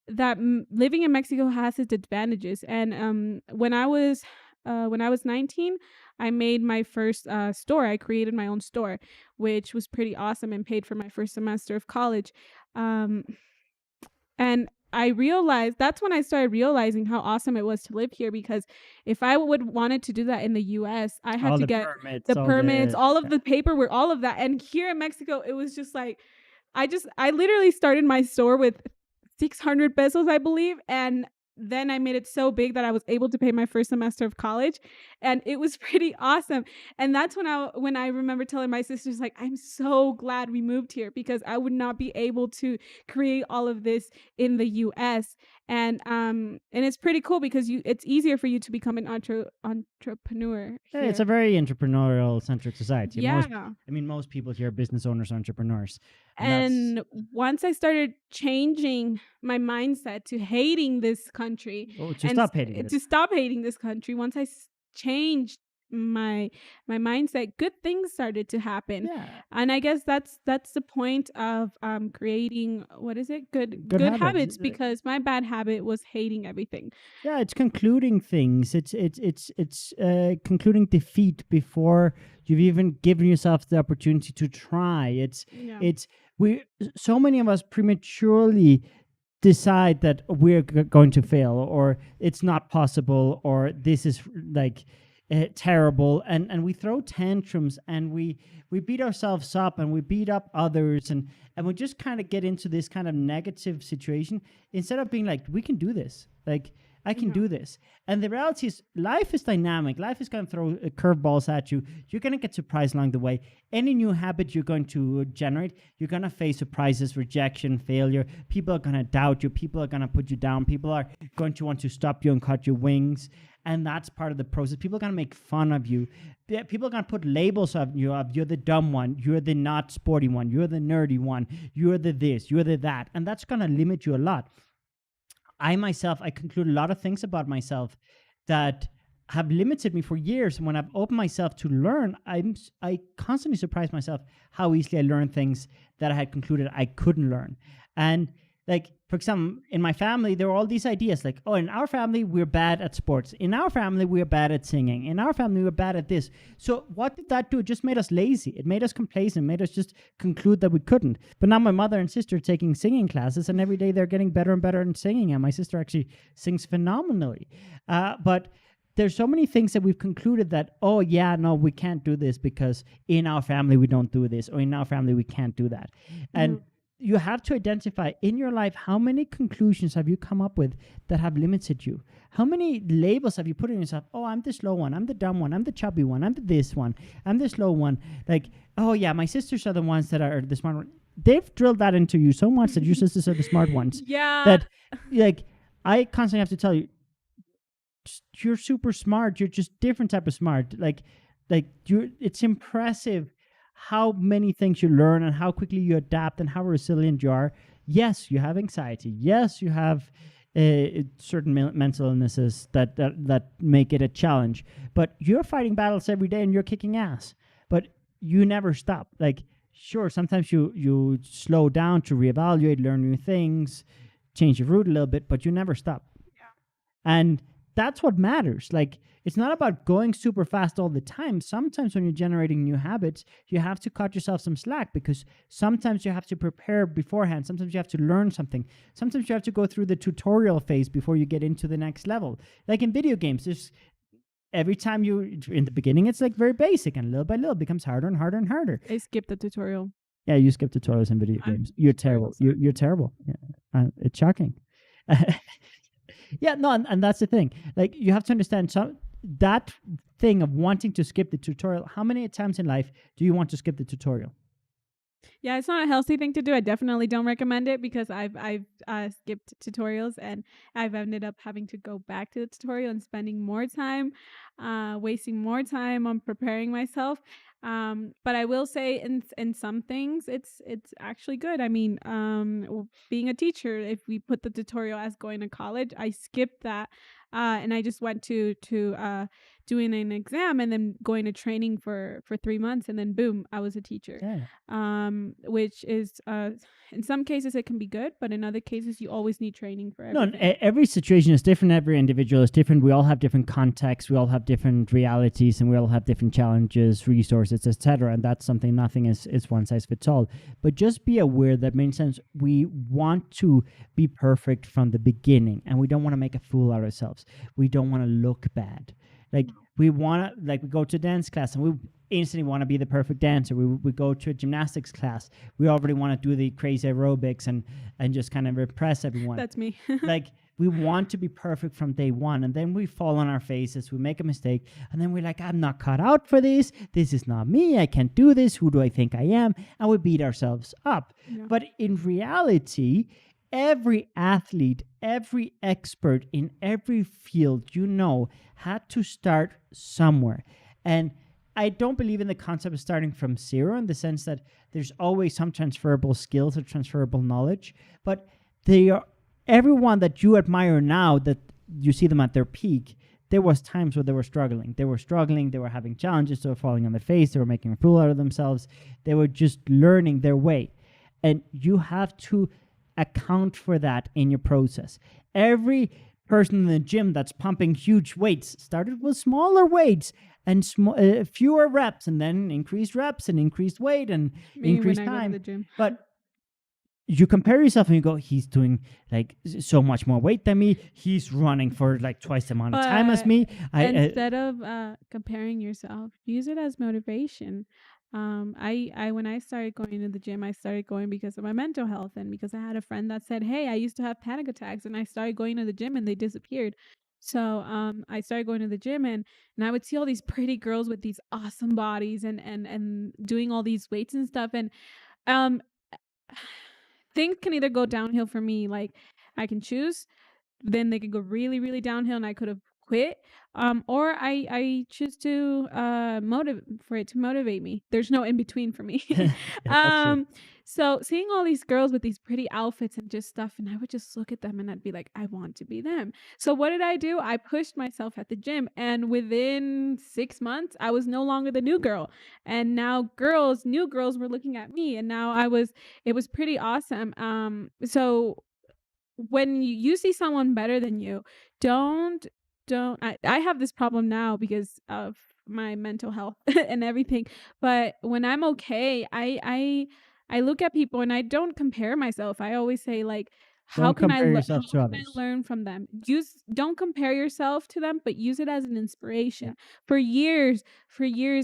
living in Mexico has its advantages. And when I was 19, I made my first store. I created my own store, which was pretty awesome and paid for my first semester of college. Um, and I realized that's when I started realizing how awesome it was to live here, because if I would wanted to do that in the US, I had All to the get permits, the all permits, the all of yeah. the paperwork, all of that. And here in Mexico, it was just like I literally started my store with 600 pesos, I believe, and then I made it so big that I was able to pay my first semester of college, and it was pretty awesome. And that's when I remember telling my sisters, like, I'm so glad we moved here, because I would not be able to create all of this in the US. And it's pretty cool because you it's easier for you to become an entrepreneur Yeah, it's a here. very entrepreneurial centric society. Yeah. Most people here are business owners, entrepreneurs, and that's And once I started changing my mindset to hating this country oh, to and stop hating it. to stop hating this country, once changed my mindset, good things started to happen. Yeah, And I guess that's the point of creating, what is it, good good habits. habits, because my bad habit was hating everything. Yeah, it's concluding things. It's concluding defeat before you've even given yourself the opportunity to try. Yeah. It's we so many of us prematurely decide that we're going to fail, or it's not possible, or this is like terrible, and we throw tantrums, and we beat ourselves up, and we beat up others, and we just kind of get into this kind of negative situation instead of being like, we can do this, like I can Yeah. do this. And the reality is, life is dynamic. Life is going to throw curveballs at you. You're going to get surprised along the way. Any new habit you're going to generate, you're going to face surprises, rejection, failure. People are going to doubt you. People are going to put you down. People are going to want to stop you and cut your wings. And that's part of the process. People are going to make fun of you. People are going to put labels of you, of you're the dumb one, you're the not sporty one, you're the nerdy one, you're the this, you're the that. And that's going to limit you a lot. I myself, I conclude a lot of things about myself that have limited me for years. And when I've opened myself to learn, I constantly surprise myself how easily I learn things that I had concluded I couldn't learn. And like, for example, in my family, there were all these ideas like, oh, in our family, we're bad at sports. In our family, we're bad at singing. In our family, we're bad at this. So what did that do? It just made us lazy. It made us complacent, made us just conclude that we couldn't. But now my mother and sister are taking singing classes, and every day they're getting better and better in singing. And my sister actually sings phenomenally. But there's so many things that we've concluded that, oh, yeah, no, we can't do this because in our family, we don't do this, or in our family, we can't do that. And Mhm. you have to identify in your life, how many conclusions have you come up with that have limited you? How many labels have you put on yourself? Oh, I'm the slow one, I'm the dumb one, I'm the chubby one, I'm the this one, I'm the slow one. Like, oh yeah, my sisters are the ones that are the smart one. They've drilled that into you so much that your sisters are the smart ones, Yeah. that like I constantly have to tell you, you're super smart, you're just different type of smart. Like you're it's impressive how many things you learn and how quickly you adapt and how resilient you are. Yes, you have anxiety. Yes, you have certain mental illnesses that make it a challenge. But you're fighting battles every day and you're kicking ass. But you never stop. Like, sure, sometimes you slow down to reevaluate, learn new things, change your route a little bit, but you never stop. And that's what matters. Like, it's not about going super fast all the time. Sometimes when you're generating new habits, you have to cut yourself some slack, because sometimes you have to prepare beforehand. Sometimes you have to learn something. Sometimes you have to go through the tutorial phase before you get into the next level. Like in video games, there's every time you in the beginning, it's like very basic, and little by little it becomes harder and harder and harder. I skipped the tutorial. Yeah, you skip tutorials in video I'm games. You're terrible. tutorials. You're terrible. Yeah, it's shocking. Yeah, no, and that's the thing. Like, you have to understand that thing of wanting to skip the tutorial. How many times in life do you want to skip the tutorial? Yeah, it's not a healthy thing to do. I definitely don't recommend it, because I've skipped tutorials, and I've ended up having to go back to the tutorial and spending more time, wasting more time on preparing myself. But I will say, in some things, it's actually good. I mean, being a teacher, if we put the tutorial as going to college, I skipped that, and I just went doing an exam and then going to training for 3 months, and then boom, I was a teacher. Yeah. Which is in some cases it can be good, but in other cases you always need training for No, everything. every situation is different. Every individual is different. We all have different contexts. We all have different realities, and we all have different challenges, resources, etc. And that's something. Nothing is one size fits all. But just be aware that many times we want to be perfect from the beginning, and we don't want to make a fool out of ourselves. We don't want to look bad. Like we want to, like we go to dance class and we instantly want to be the perfect dancer. We go to a gymnastics class. We already want to do the crazy aerobics and just kind of impress everyone. That's me. Like we want to be perfect from day one, and then we fall on our faces, we make a mistake, and then we're like, I'm not cut out for this. This is not me. I can't do this. Who do I think I am? And we beat ourselves up. Yeah. But in reality, every athlete, every expert in every field, had to start somewhere. And I don't believe in the concept of starting from zero, in the sense that there's always some transferable skills or transferable knowledge, but they are everyone that you admire now, that you see them at their peak. There was times where they were struggling. They were having challenges, they were falling on their face, they were making a fool out of themselves. They were just learning their way. And you have to account for that in your process. Every person in the gym that's pumping huge weights started with smaller weights and fewer reps, and then increased reps and increased weight and Me increased when I go to time. the gym. But you compare yourself and you go, he's doing like so much more weight than me. He's running for like twice the amount of time as But me. instead of comparing yourself, use it as motivation. I when I started going to the gym, I started going because of my mental health, and because I had a friend that said, hey, I used to have panic attacks, and I started going to the gym and they disappeared. So I started going to the gym, and I would see all these pretty girls with these awesome bodies and doing all these weights and stuff, and um things can either go downhill for me, like I can choose, then they could go really, really downhill and I could have quit. Or I choose to motivate for it to motivate me. There's no in between for me. That's true. um, so seeing all these girls with these pretty outfits and just stuff, and I would just look at them and I'd be like, I want to be them. So what did I do? I pushed myself at the gym, and within 6 months, I was no longer the new girl. And now new girls were looking at me, and now it was pretty awesome. So when you see someone better than you, don't I have this problem now because of my mental health and everything. But when I'm okay, I look at people and I don't compare myself. I always say, like, Don't compare yourself to how can I others. learn from them? Use Don't compare yourself to them, but use it as an inspiration. For years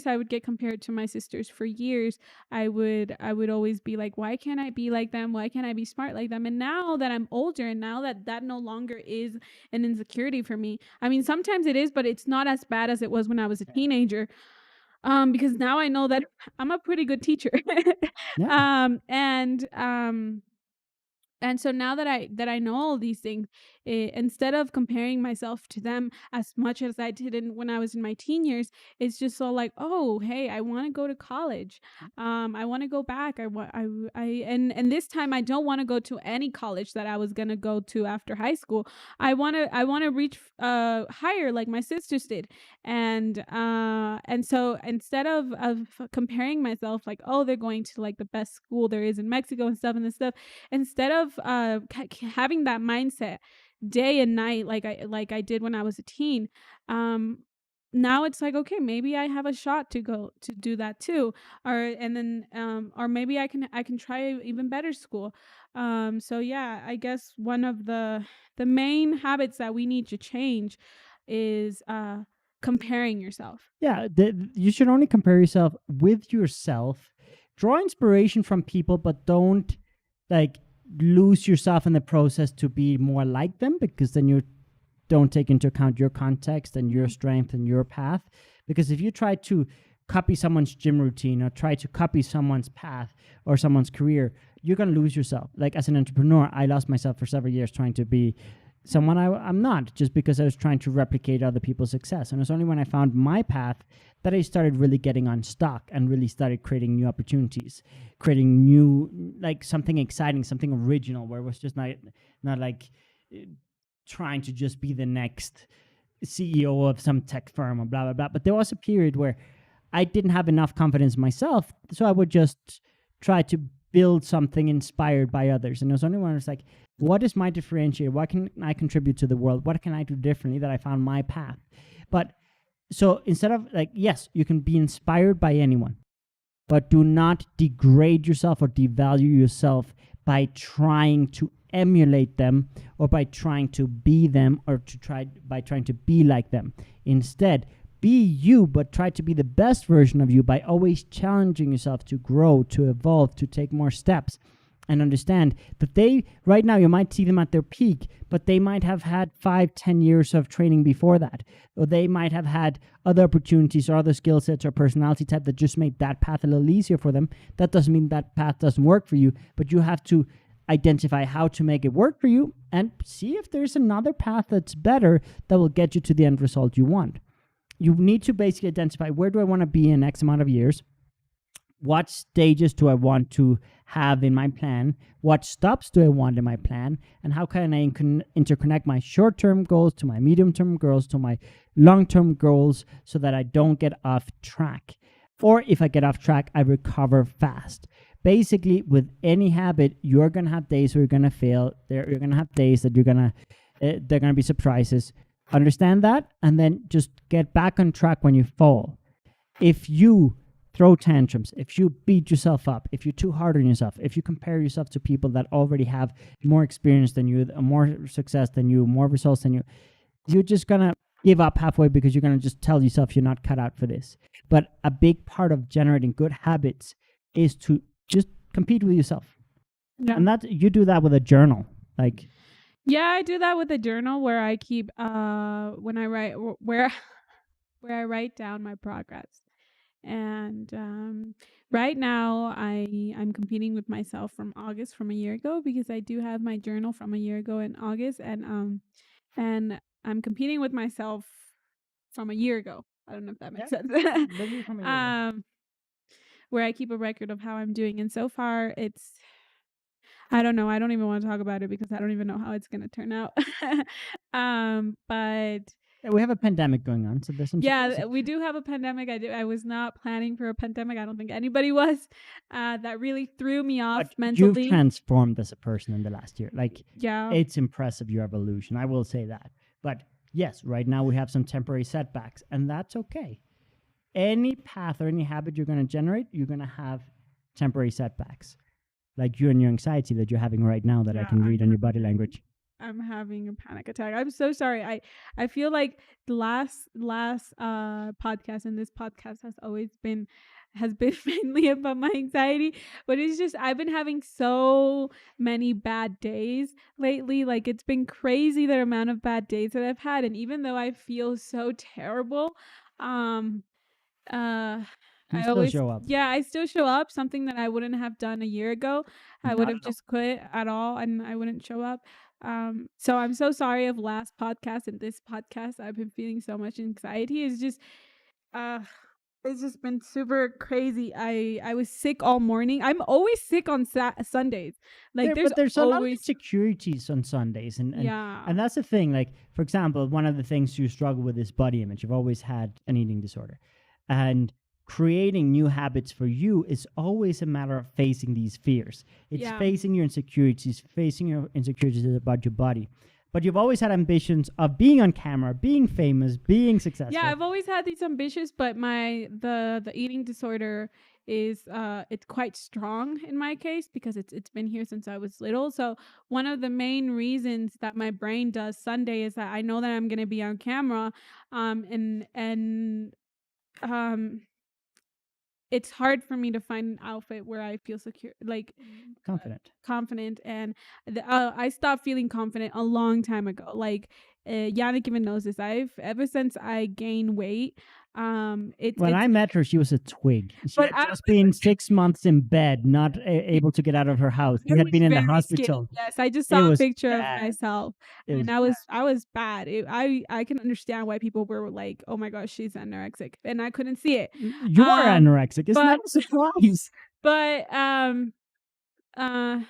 I would get compared to my sisters. For years I would always be like, why can't I be like them? Why can't I be smart like them? And now that I'm older, and now that that no longer is an insecurity for me. I mean, sometimes it is, but it's not as bad as it was when I was a teenager. Because now I know that I'm a pretty good teacher. Yeah. um and um and so now that I know all these things, instead of comparing myself to them as much as I did when I was in my teen years, it's just so like, oh, hey, I want to go to college. I want to go back. I want I and this time I don't want to go to any college that I was gonna go to after high school. I want to reach higher, like my sisters did. And so instead of comparing myself, like, oh, they're going to like the best school there is in Mexico and stuff and this stuff, instead of having that mindset day and night, like I did when I was a teen, um now it's like, okay, maybe I have a shot to go to do that too. Or maybe I can try even better school. So yeah, I guess one of the main habits that we need to change is comparing yourself. Yeah, you should only compare yourself with yourself. Draw inspiration from people, but don't like lose yourself in the process to be more like them, because then you don't take into account your context and your strength and your path. Because if you try to copy someone's gym routine or try to copy someone's path or someone's career, you're going to lose yourself. Like as an entrepreneur, I lost myself for several years trying to be someone I'm not, just because I was trying to replicate other people's success. And it was only when I found my path that I started really getting unstuck and really started creating new opportunities, creating new, like something exciting, something original, where it was just not like trying to just be the next CEO of some tech firm or blah blah blah. But there was a period where I didn't have enough confidence in myself, so I would just try to build something inspired by others. And it was only when I was like, what is my differentiator? What can I contribute to the world? What can I do differently, that I found my path? But so instead of like, yes, you can be inspired by anyone, but do not degrade yourself or devalue yourself by trying to emulate them, or by trying to be them, or by trying to be like them. Instead, be you, but try to be the best version of you by always challenging yourself to grow, to evolve, to take more steps. And understand that they, right now, you might see them at their peak, but they might have had 5-10 years of training before that. Or they might have had other opportunities or other skill sets or personality type that just made that path a little easier for them. That doesn't mean that path doesn't work for you, but you have to identify how to make it work for you and see if there's another path that's better that will get you to the end result you want. You need to basically identify, where do I want to be in X amount of years? What stages do I want to have in my plan? What stops do I want in my plan? And how can I interconnect my short-term goals to my medium-term goals to my long-term goals, so that I don't get off track? Or if I get off track, I recover fast. Basically, with any habit, you're going to have days where you're going to fail. You're going to have days that they're going to be surprises. Understand that, and then just get back on track when you fall. If you throw tantrums, if you beat yourself up, if you're too hard on yourself, if you compare yourself to people that already have more experience than you, more success than you, more results than you, you're just going to give up halfway, because you're going to just tell yourself you're not cut out for this. But a big part of generating good habits is to just compete with yourself. Yeah. And that you do that with a journal. Like, Yeah, I do that with a journal where I keep when I write where I write down my progress. And right now I'm competing with myself from August from a year ago, because I do have my journal from a year ago in August, and I'm competing with myself from a year ago. I don't know if that makes sense. literally from a year ago. Where I keep a record of how I'm doing, and so far it's, I don't know. I don't even want to talk about it because I don't even know how it's going to turn out. But Yeah, we have a pandemic going on, so there's some yeah, surprises. we do have a pandemic. I was not planning for a pandemic. I don't think anybody was. That really threw me off But mentally. you've transformed as a person in the last year. Like, Yeah. it's impressive, your evolution. I will say that. But yes, right now we have some temporary setbacks, and that's okay. Any path or any habit you're going to generate, you're going to have temporary setbacks. Like you and your anxiety that you're having right now, that I Yeah, can read on your body language. I'm having a panic attack. I'm so sorry. I feel like the last podcast, and this podcast has been mainly about my anxiety, but it's just I've been having so many bad days lately. Like, it's been crazy the amount of bad days that I've had, and even though I feel so terrible, um uh You I still always, show up. yeah, I still show up, something that I wouldn't have done a year ago. I would Not have at all. just quit at all, and I wouldn't show up. So I'm so sorry of last podcast and this podcast. I've been feeling so much anxiety. Uh it's just been super crazy. I was sick all morning. I'm always sick on Sundays. Like, there's But there's a lot of always, insecurities on Sundays, and yeah. and that's the thing. Like, for example, one of the things you struggle with is body image. You've always had an eating disorder, and creating new habits for you is always a matter of facing these fears. It's Yeah. facing your insecurities about your body. But you've always had ambitions of being on camera, being famous, being successful. Yeah, I've always had these ambitions, but the eating disorder is it's quite strong in my case, because it's been here since I was little. So one of the main reasons that my brain does Sunday is that I know that I'm gonna be on camera, and um it's hard for me to find an outfit where I feel secure, like confident. And I stopped feeling confident a long time ago. Like, Yannick even knows this. I've ever since I gained weight. When I met her, she was a twig. She But had just been 6 months in bed, not able to get out of her house. She had been in the hospital. Yes, I just It saw a was picture of bad. myself, It was and I was bad. I can understand why people were like, "Oh my gosh, she's anorexic," and I couldn't see it. You're anorexic. It's not a surprise. But uh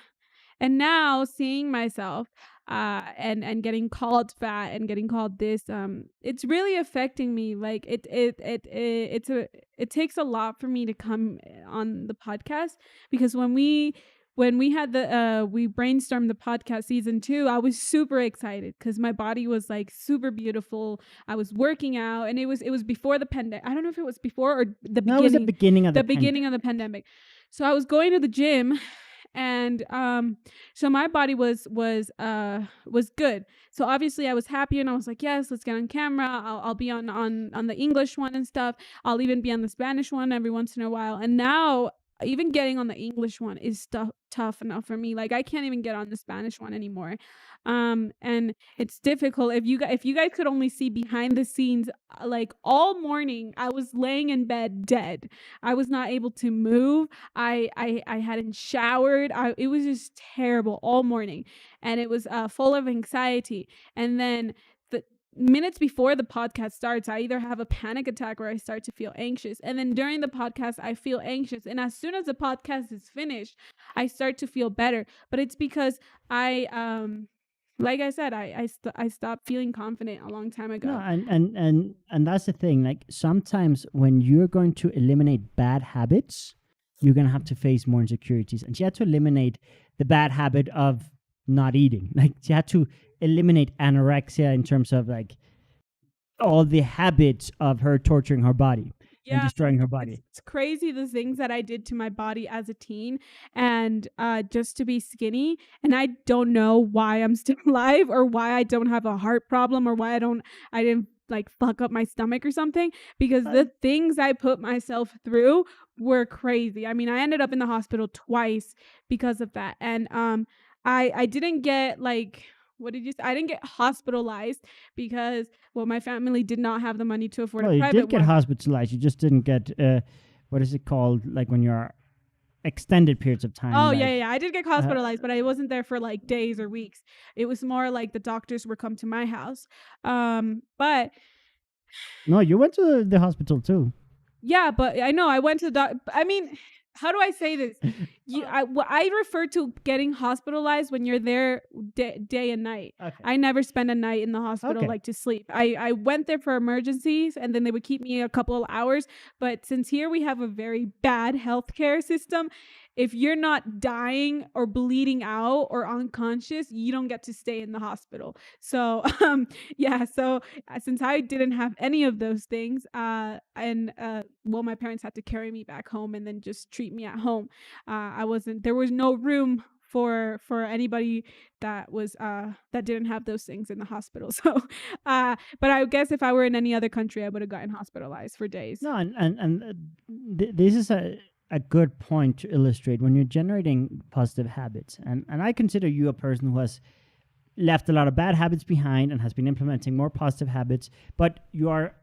and now seeing myself, and getting called fat and getting called this. It's really affecting me. Like it takes a lot for me to come on the podcast, because when we had the we brainstormed the podcast season 2, I was super excited because my body was like super beautiful. I was working out, and it was before the pandemic. I don't know if it was before or the No, it was the beginning, beginning of the the beginning of pandemic. the pandemic. So I was going to the gym, and so my body was good. So obviously I was happy, and I was like, yes, let's get on camera. I'll be on the English one and stuff. I'll even be on the Spanish one every once in a while. And now even getting on the English one is tough enough for me. Like I can't even get on the Spanish one anymore. And it's difficult. If you guys could only see behind the scenes, like all morning I was laying in bed dead. I was not able to move. I hadn't showered. It was just terrible all morning, and it was full of anxiety. And then the minutes before the podcast starts, I either have a panic attack or I start to feel anxious. And then during the podcast, I feel anxious. And as soon as the podcast is finished, I start to feel better. But it's because like I said, I stopped feeling confident a long time No, ago. and that's the thing. Like sometimes when you're going to eliminate bad habits, you're gonna have to face more insecurities, and she had to eliminate the bad habit of not eating. Like she had to eliminate anorexia in terms of like all the habits of her torturing her body and Yeah, destroying her it's body. it's crazy the things that I did to my body as a teen, and just to be skinny, and I don't know why I'm still alive, or why I don't have a heart problem, or why I didn't like fuck up my stomach or something, because Uh, the things I put myself through were crazy. I mean, I ended up in the hospital twice because of that. And I didn't get like, what did you say? I didn't get hospitalized because, well, my family did not have the money to afford a well, you private did get one. hospitalized. You just didn't get what is it called? Like when you're extended periods of time. Oh, yeah, Like yeah, yeah. I did get uh, hospitalized, but I wasn't there for like days or weeks. It was more like the doctors would come to my house. But no, you went to the hospital too. yeah, but I know I went to the I mean, how do I say this? Uh, I refer to getting hospitalized when you're there day and night. okay. I never spend a night in the hospital Okay. like to sleep. I went there for emergencies, and then they would keep me a couple of hours. But since here we have a very bad healthcare system, if you're not dying or bleeding out or unconscious, you don't get to stay in the hospital. So yeah, so since I didn't have any of those things, and well, my parents had to carry me back home and then just treat me at home. I wasn't There was no room for anybody that didn't have those things in the hospital. So but I guess if I were in any other country, I would have gotten hospitalized for days. No, this is a good point to illustrate when you're generating positive habits. And I consider you a person who has left a lot of bad habits behind and has been implementing more positive habits, but you are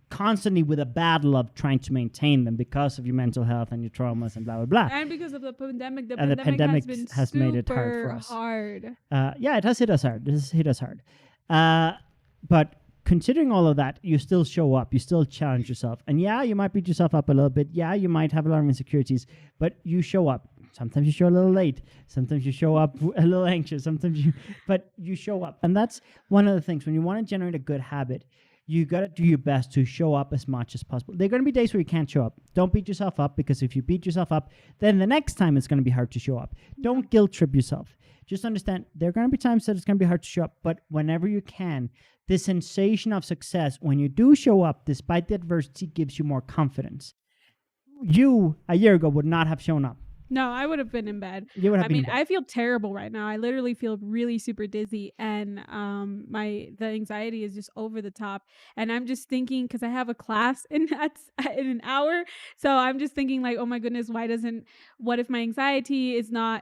constantly with a battle of trying to maintain them because of your mental health and your traumas and blah blah blah. And because of the And the pandemic has pandemic been has made it hard for super us. hard. Yeah, it has hit us hard. This has hit us hard. But considering all of that, you still show up. You still challenge yourself. And yeah, you might beat yourself up a little bit. Yeah, you might have a lot of insecurities, but you show up. Sometimes you show a little late. Sometimes you show up a little anxious. But you show up. And that's one of the things. When you want to generate a good habit, you got to do your best to show up as much as possible. There are going to be days where you can't show up. Don't beat yourself up, because if you beat yourself up, then the next time it's going to be hard to show up. Don't guilt trip yourself. Just understand there are going to be times that it's going to be hard to show up, but whenever you can, the sensation of success when you do show up despite the adversity gives you more confidence. You, a year ago, would not have shown up. No, I would have been in bed. You would have I been mean, in bed. I feel terrible right now. I literally feel really super dizzy, and the anxiety is just over the top. And I'm just thinking, because I have a class in an hour, so I'm just thinking like, oh my goodness, what if my anxiety is not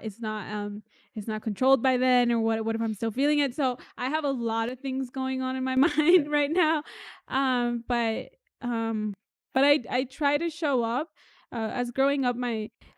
controlled by then, or what if I'm still feeling it? So I have a lot of things going on in my mind right now. Um, but um, but I try to show up. As growing up,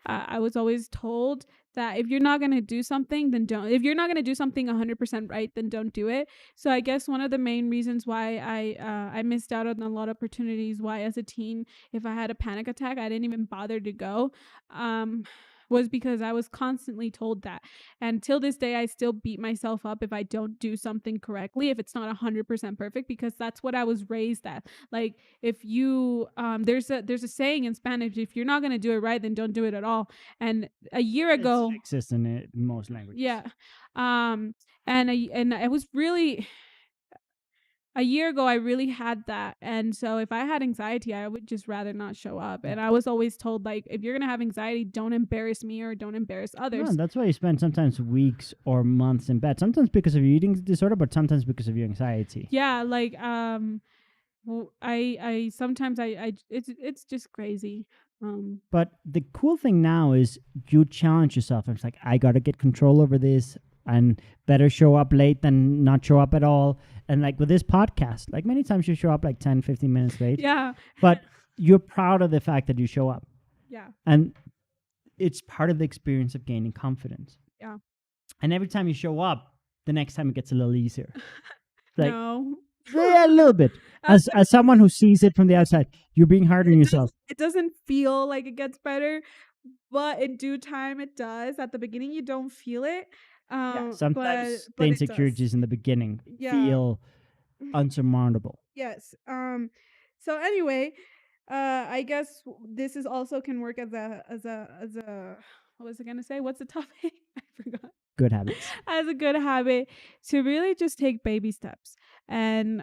I was always told that if you're not going to do something, then don't. If you're not going to do something 100% right, then don't do it. So I guess one of the main reasons why I missed out on a lot of opportunities, why as a teen, if I had a panic attack, I didn't even bother to go, um was because I was constantly told that. And till this day, I still beat myself up if I don't do something correctly, if it's not 100% perfect, because that's what I was raised at. Like, if you, there's a saying in Spanish, if you're not going to do it right, then don't do it at all. And a year It ago, exists in most languages. yeah. Um, and I was really, a year ago I really had that. And so if I had anxiety, I would just rather not show up. Yeah. And I was always told, like, if you're gonna have anxiety, don't embarrass me or don't embarrass No, others. that's why you spend sometimes weeks or months in bed. Sometimes because of your eating disorder, but sometimes because of your anxiety. Yeah, like I sometimes it's just crazy. But the cool thing now is you challenge yourself. It's like, I got to get control over this and better show up late than not show up at all. And like with this podcast, like many times you show up like 10, 15 minutes late, Yeah. but you're proud of the fact that you show up. Yeah. And it's part of the experience of gaining confidence. Yeah. And every time you show up, the next time it gets a little easier. Like, No. yeah, a little bit. As someone who sees it from the outside, you're being hard on yourself. It doesn't feel like it gets better, but in due time it does. At the beginning you don't feel it. Yeah, sometimes the But it does. insecurities in the beginning Yeah. feel unsurmountable. Yes. So anyway, I guess this is also can work as a what was I gonna say? What's the topic? I forgot. Good habits. As a good habit to really just take baby steps. And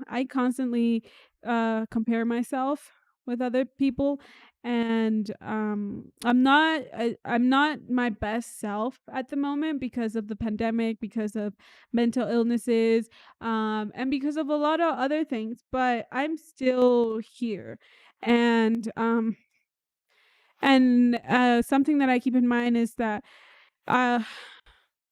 I constantly compare myself with other people, and I'm not my best self at the moment because of the pandemic, because of mental illnesses, and because of a lot of other things, but I'm still here. And something that I keep in mind is that uh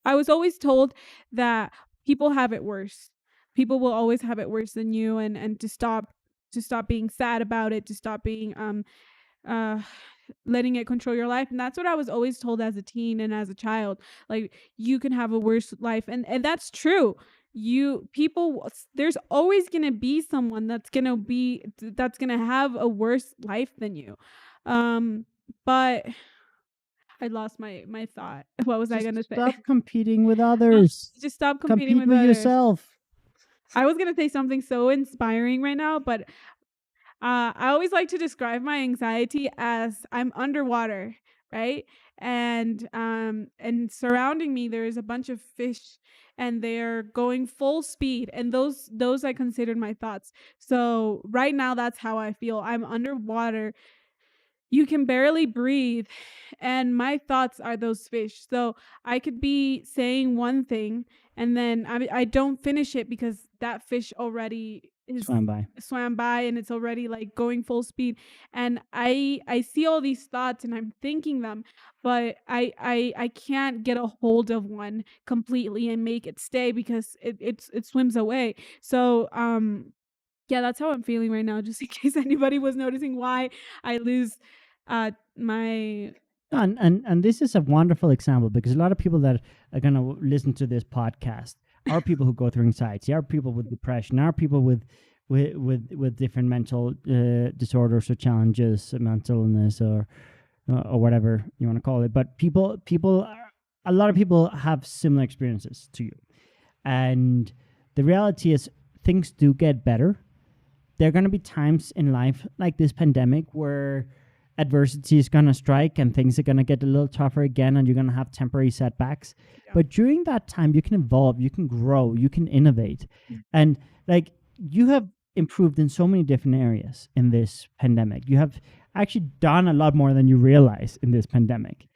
I was always told that people have it worse. People will always have it worse than you, and to stop being sad about it, to stop being uh letting it control your life. And that's what I was always told as a teen and as a child. Like, you can have a worse life, and that's true. There's always going to be someone that's going to have a worse life than you. But I lost my thought. What was I gonna say? Stop competing with others. Just stop competing Compete with others. yourself. I was gonna say something so inspiring right now, but I always like to describe my anxiety as I'm underwater, right? And surrounding me there is a bunch of fish, and they're going full speed, and those I considered my thoughts. So right now that's how I feel. I'm underwater. You can barely breathe, and my thoughts are those fish. So I could be saying one thing, and then I don't finish it because that fish already is swam by, and it's already like going full speed. And I see all these thoughts and I'm thinking them, but I can't get a hold of one completely and make it stay because it swims away. So yeah, that's how I'm feeling right now, just in case anybody was noticing why I lose my And this is a wonderful example, because a lot of people that are going to listen to this podcast are people who go through anxiety, are people with depression, are people with different mental disorders or challenges, mental illness, or whatever you want to call it. But a lot of people have similar experiences to you, and the reality is things do get better. There are going to be times in life like this pandemic where adversity is going to strike and things are going to get a little tougher again, and you're going to have temporary setbacks. Yeah. But during that time, you can evolve, you can grow, you can innovate. Mm. And like, you have improved in so many different areas in this pandemic. You have actually done a lot more than you realize in this pandemic.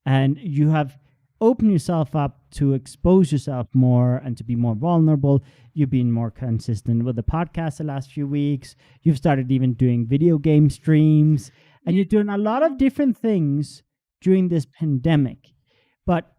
And you have opened yourself up to expose yourself more and to be more vulnerable. You've been more consistent with the podcast the last few weeks. You've started even doing video game streams. And you're doing a lot of different things during this pandemic. But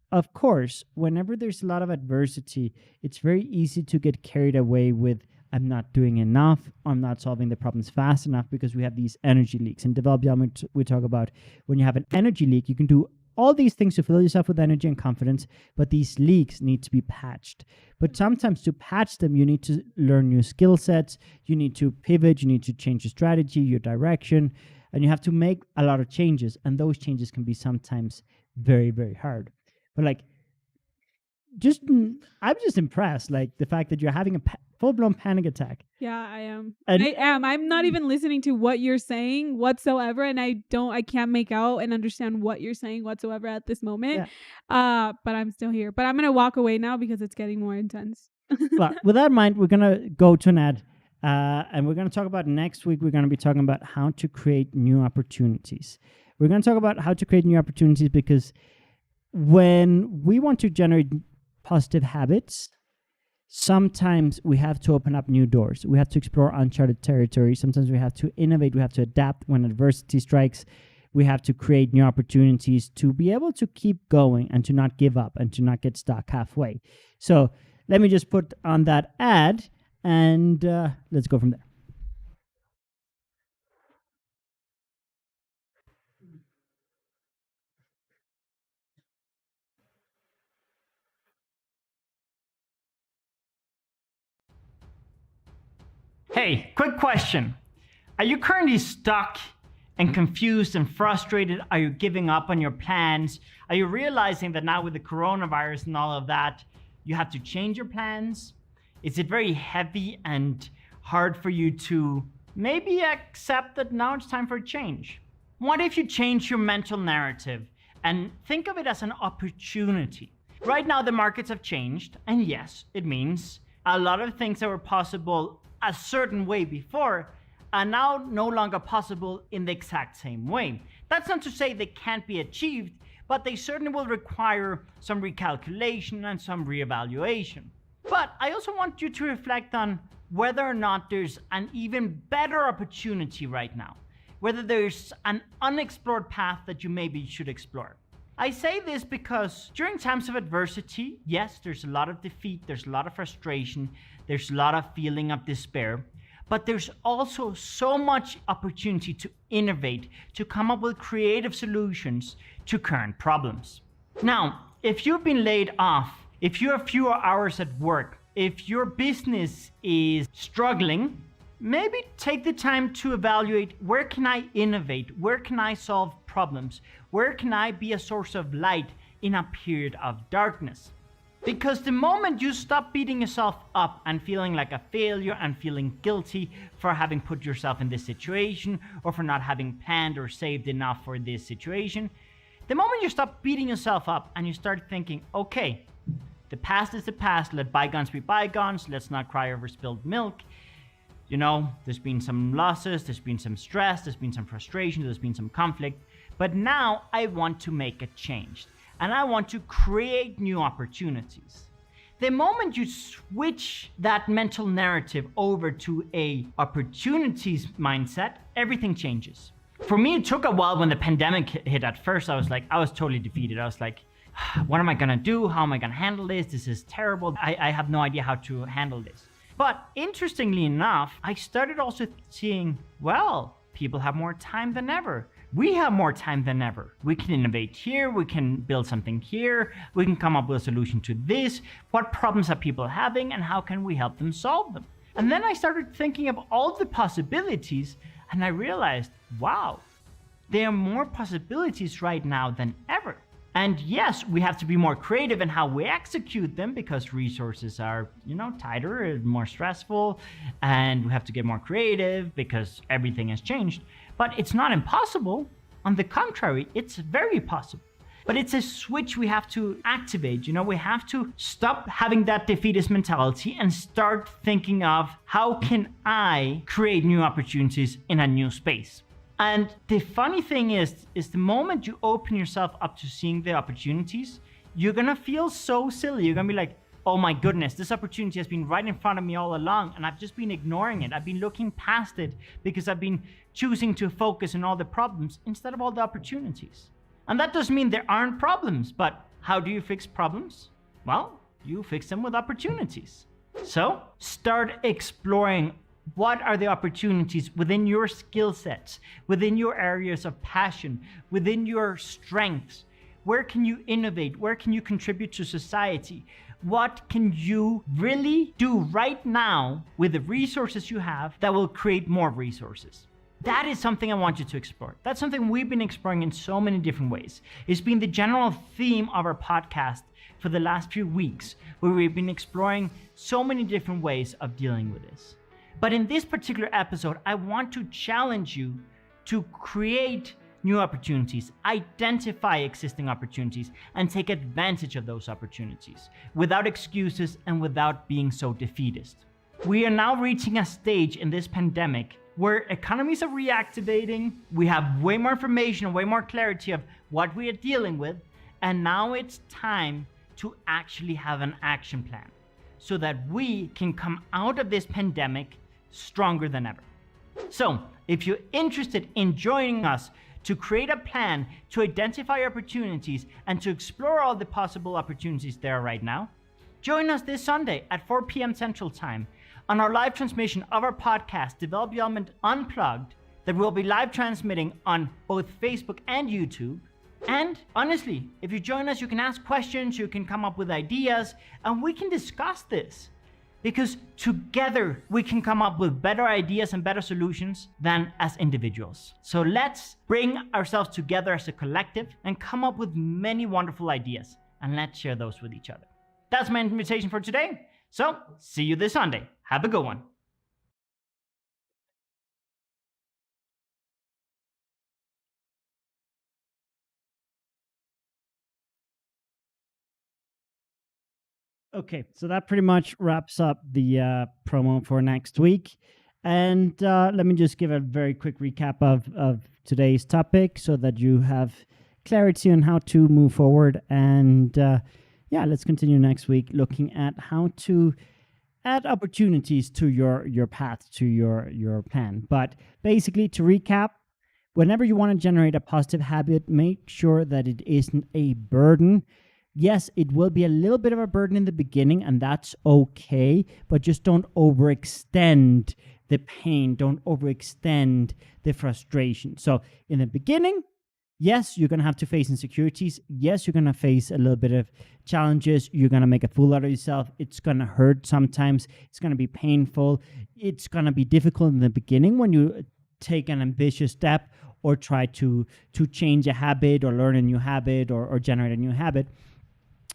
of course, whenever there's a lot of adversity, it's very easy to get carried away with, I'm not doing enough, I'm not solving the problems fast enough, because we have these energy leaks. In Develop Young, we talk about when you have an energy leak, you can do all these things to fill yourself with energy and confidence, but these leaks need to be patched. But sometimes to patch them, you need to learn new skill sets, you need to pivot, you need to change your strategy, your direction. and you have to make a lot of changes, and those changes can be sometimes very, very hard. But like, I'm just impressed, like the fact that you're having a full-blown panic attack. Yeah, I am. And I am. I'm not even listening to what you're saying whatsoever, and I can't make out and understand what you're saying whatsoever at this moment. But I'm still here. But I'm gonna walk away now because it's getting more intense. But with that in mind, we're gonna go to an ad, and we're gonna talk about next week. We're gonna be talking about how to create new opportunities. We're gonna talk about how to create new opportunities because when we want to generate positive habits, sometimes we have to open up new doors. We have to explore uncharted territory. Sometimes we have to innovate. We have to adapt when adversity strikes. We have to create new opportunities to be able to keep going and to not give up and to not get stuck halfway. So let me just put on that ad and let's go from there. Hey, quick question. Are you currently stuck and confused and frustrated? Are you giving up on your plans? Are you realizing that now with the coronavirus and all of that, you have to change your plans? Is it very heavy and hard for you to maybe accept that now it's time for a change? What if you change your mental narrative and think of it as an opportunity? Right now, the markets have changed, and yes, it means a lot of things that were possible a certain way before are now no longer possible in the exact same way. That's not to say they can't be achieved, but they certainly will require some recalculation and some reevaluation. But I also want you to reflect on whether or not there's an even better opportunity right now, whether there's an unexplored path that you maybe should explore. I say this because during times of adversity, yes, there's a lot of defeat, there's a lot of frustration, there's a lot of feeling of despair, but there's also so much opportunity to innovate, to come up with creative solutions to current problems. Now, if you've been laid off, if you have fewer hours at work, if your business is struggling, maybe take the time to evaluate, where can I innovate? Where can I solve problems? Where can I be a source of light in a period of darkness? Because the moment you stop beating yourself up and feeling like a failure and feeling guilty for having put yourself in this situation or for not having planned or saved enough for this situation, the moment you stop beating yourself up and you start thinking, okay, the past is the past, let bygones be bygones, let's not cry over spilled milk. You know, there's been some losses, there's been some stress, there's been some frustration, there's been some conflict, but now I want to make a change and I want to create new opportunities. The moment you switch that mental narrative over to a opportunities mindset, everything changes. For me, it took a while when the pandemic hit. At first, I was totally defeated. I was like, what am I gonna do? How am I gonna handle this? This is terrible. I have no idea how to handle this. But interestingly enough, I started also seeing, well, people have more time than ever. We have more time than ever. We can innovate here, we can build something here, we can come up with a solution to this. What problems are people having and how can we help them solve them? And then I started thinking of all the possibilities and I realized, wow, there are more possibilities right now than ever. And yes, we have to be more creative in how we execute them because resources are, tighter, more stressful, and we have to get more creative because everything has changed. But it's not impossible. On the contrary, it's very possible. But it's a switch we have to activate. We have to stop having that defeatist mentality and start thinking of how can I create new opportunities in a new space. And the funny thing is the moment you open yourself up to seeing the opportunities, you're gonna feel so silly. You're gonna be like, oh my goodness, this opportunity has been right in front of me all along and I've just been ignoring it. I've been looking past it because I've been choosing to focus on all the problems instead of all the opportunities. And that doesn't mean there aren't problems, but how do you fix problems? Well, you fix them with opportunities. So start exploring what are the opportunities within your skill sets, within your areas of passion, within your strengths. Where can you innovate? Where can you contribute to society? What can you really do right now with the resources you have that will create more resources? That is something I want you to explore. That's something we've been exploring in so many different ways. It's been the general theme of our podcast for the last few weeks, where we've been exploring so many different ways of dealing with this. But in this particular episode, I want to challenge you to create new opportunities, identify existing opportunities, and take advantage of those opportunities without excuses and without being so defeatist. We are now reaching a stage in this pandemic where economies are reactivating, we have way more information and way more clarity of what we are dealing with, and now it's time to actually have an action plan so that we can come out of this pandemic stronger than ever. So, if you're interested in joining us to create a plan to identify opportunities and to explore all the possible opportunities there are right now, join us this Sunday at 4 p.m. Central Time on our live transmission of our podcast, Develop Development Unplugged, that we'll be live transmitting on both Facebook and YouTube. And honestly, if you join us, you can ask questions, you can come up with ideas, and we can discuss this. Because together we can come up with better ideas and better solutions than as individuals. So let's bring ourselves together as a collective and come up with many wonderful ideas, and let's share those with each other. That's my invitation for today. So see you this Sunday. Have a good one. Okay, so that pretty much wraps up the promo for next week. And let me just give a very quick recap of today's topic so that you have clarity on how to move forward. And yeah, let's continue next week looking at how to add opportunities to your path, to your plan. But basically, to recap, whenever you want to generate a positive habit, make sure that it isn't a burden. Yes, it will be a little bit of a burden in the beginning, and that's okay, but just don't overextend the pain, don't overextend the frustration. So in the beginning, yes, you're going to have to face insecurities. Yes, you're going to face a little bit of challenges. You're going to make a fool out of yourself. It's going to hurt sometimes. It's going to be painful. It's going to be difficult in the beginning when you take an ambitious step or try to change a habit or learn a new habit or generate a new habit.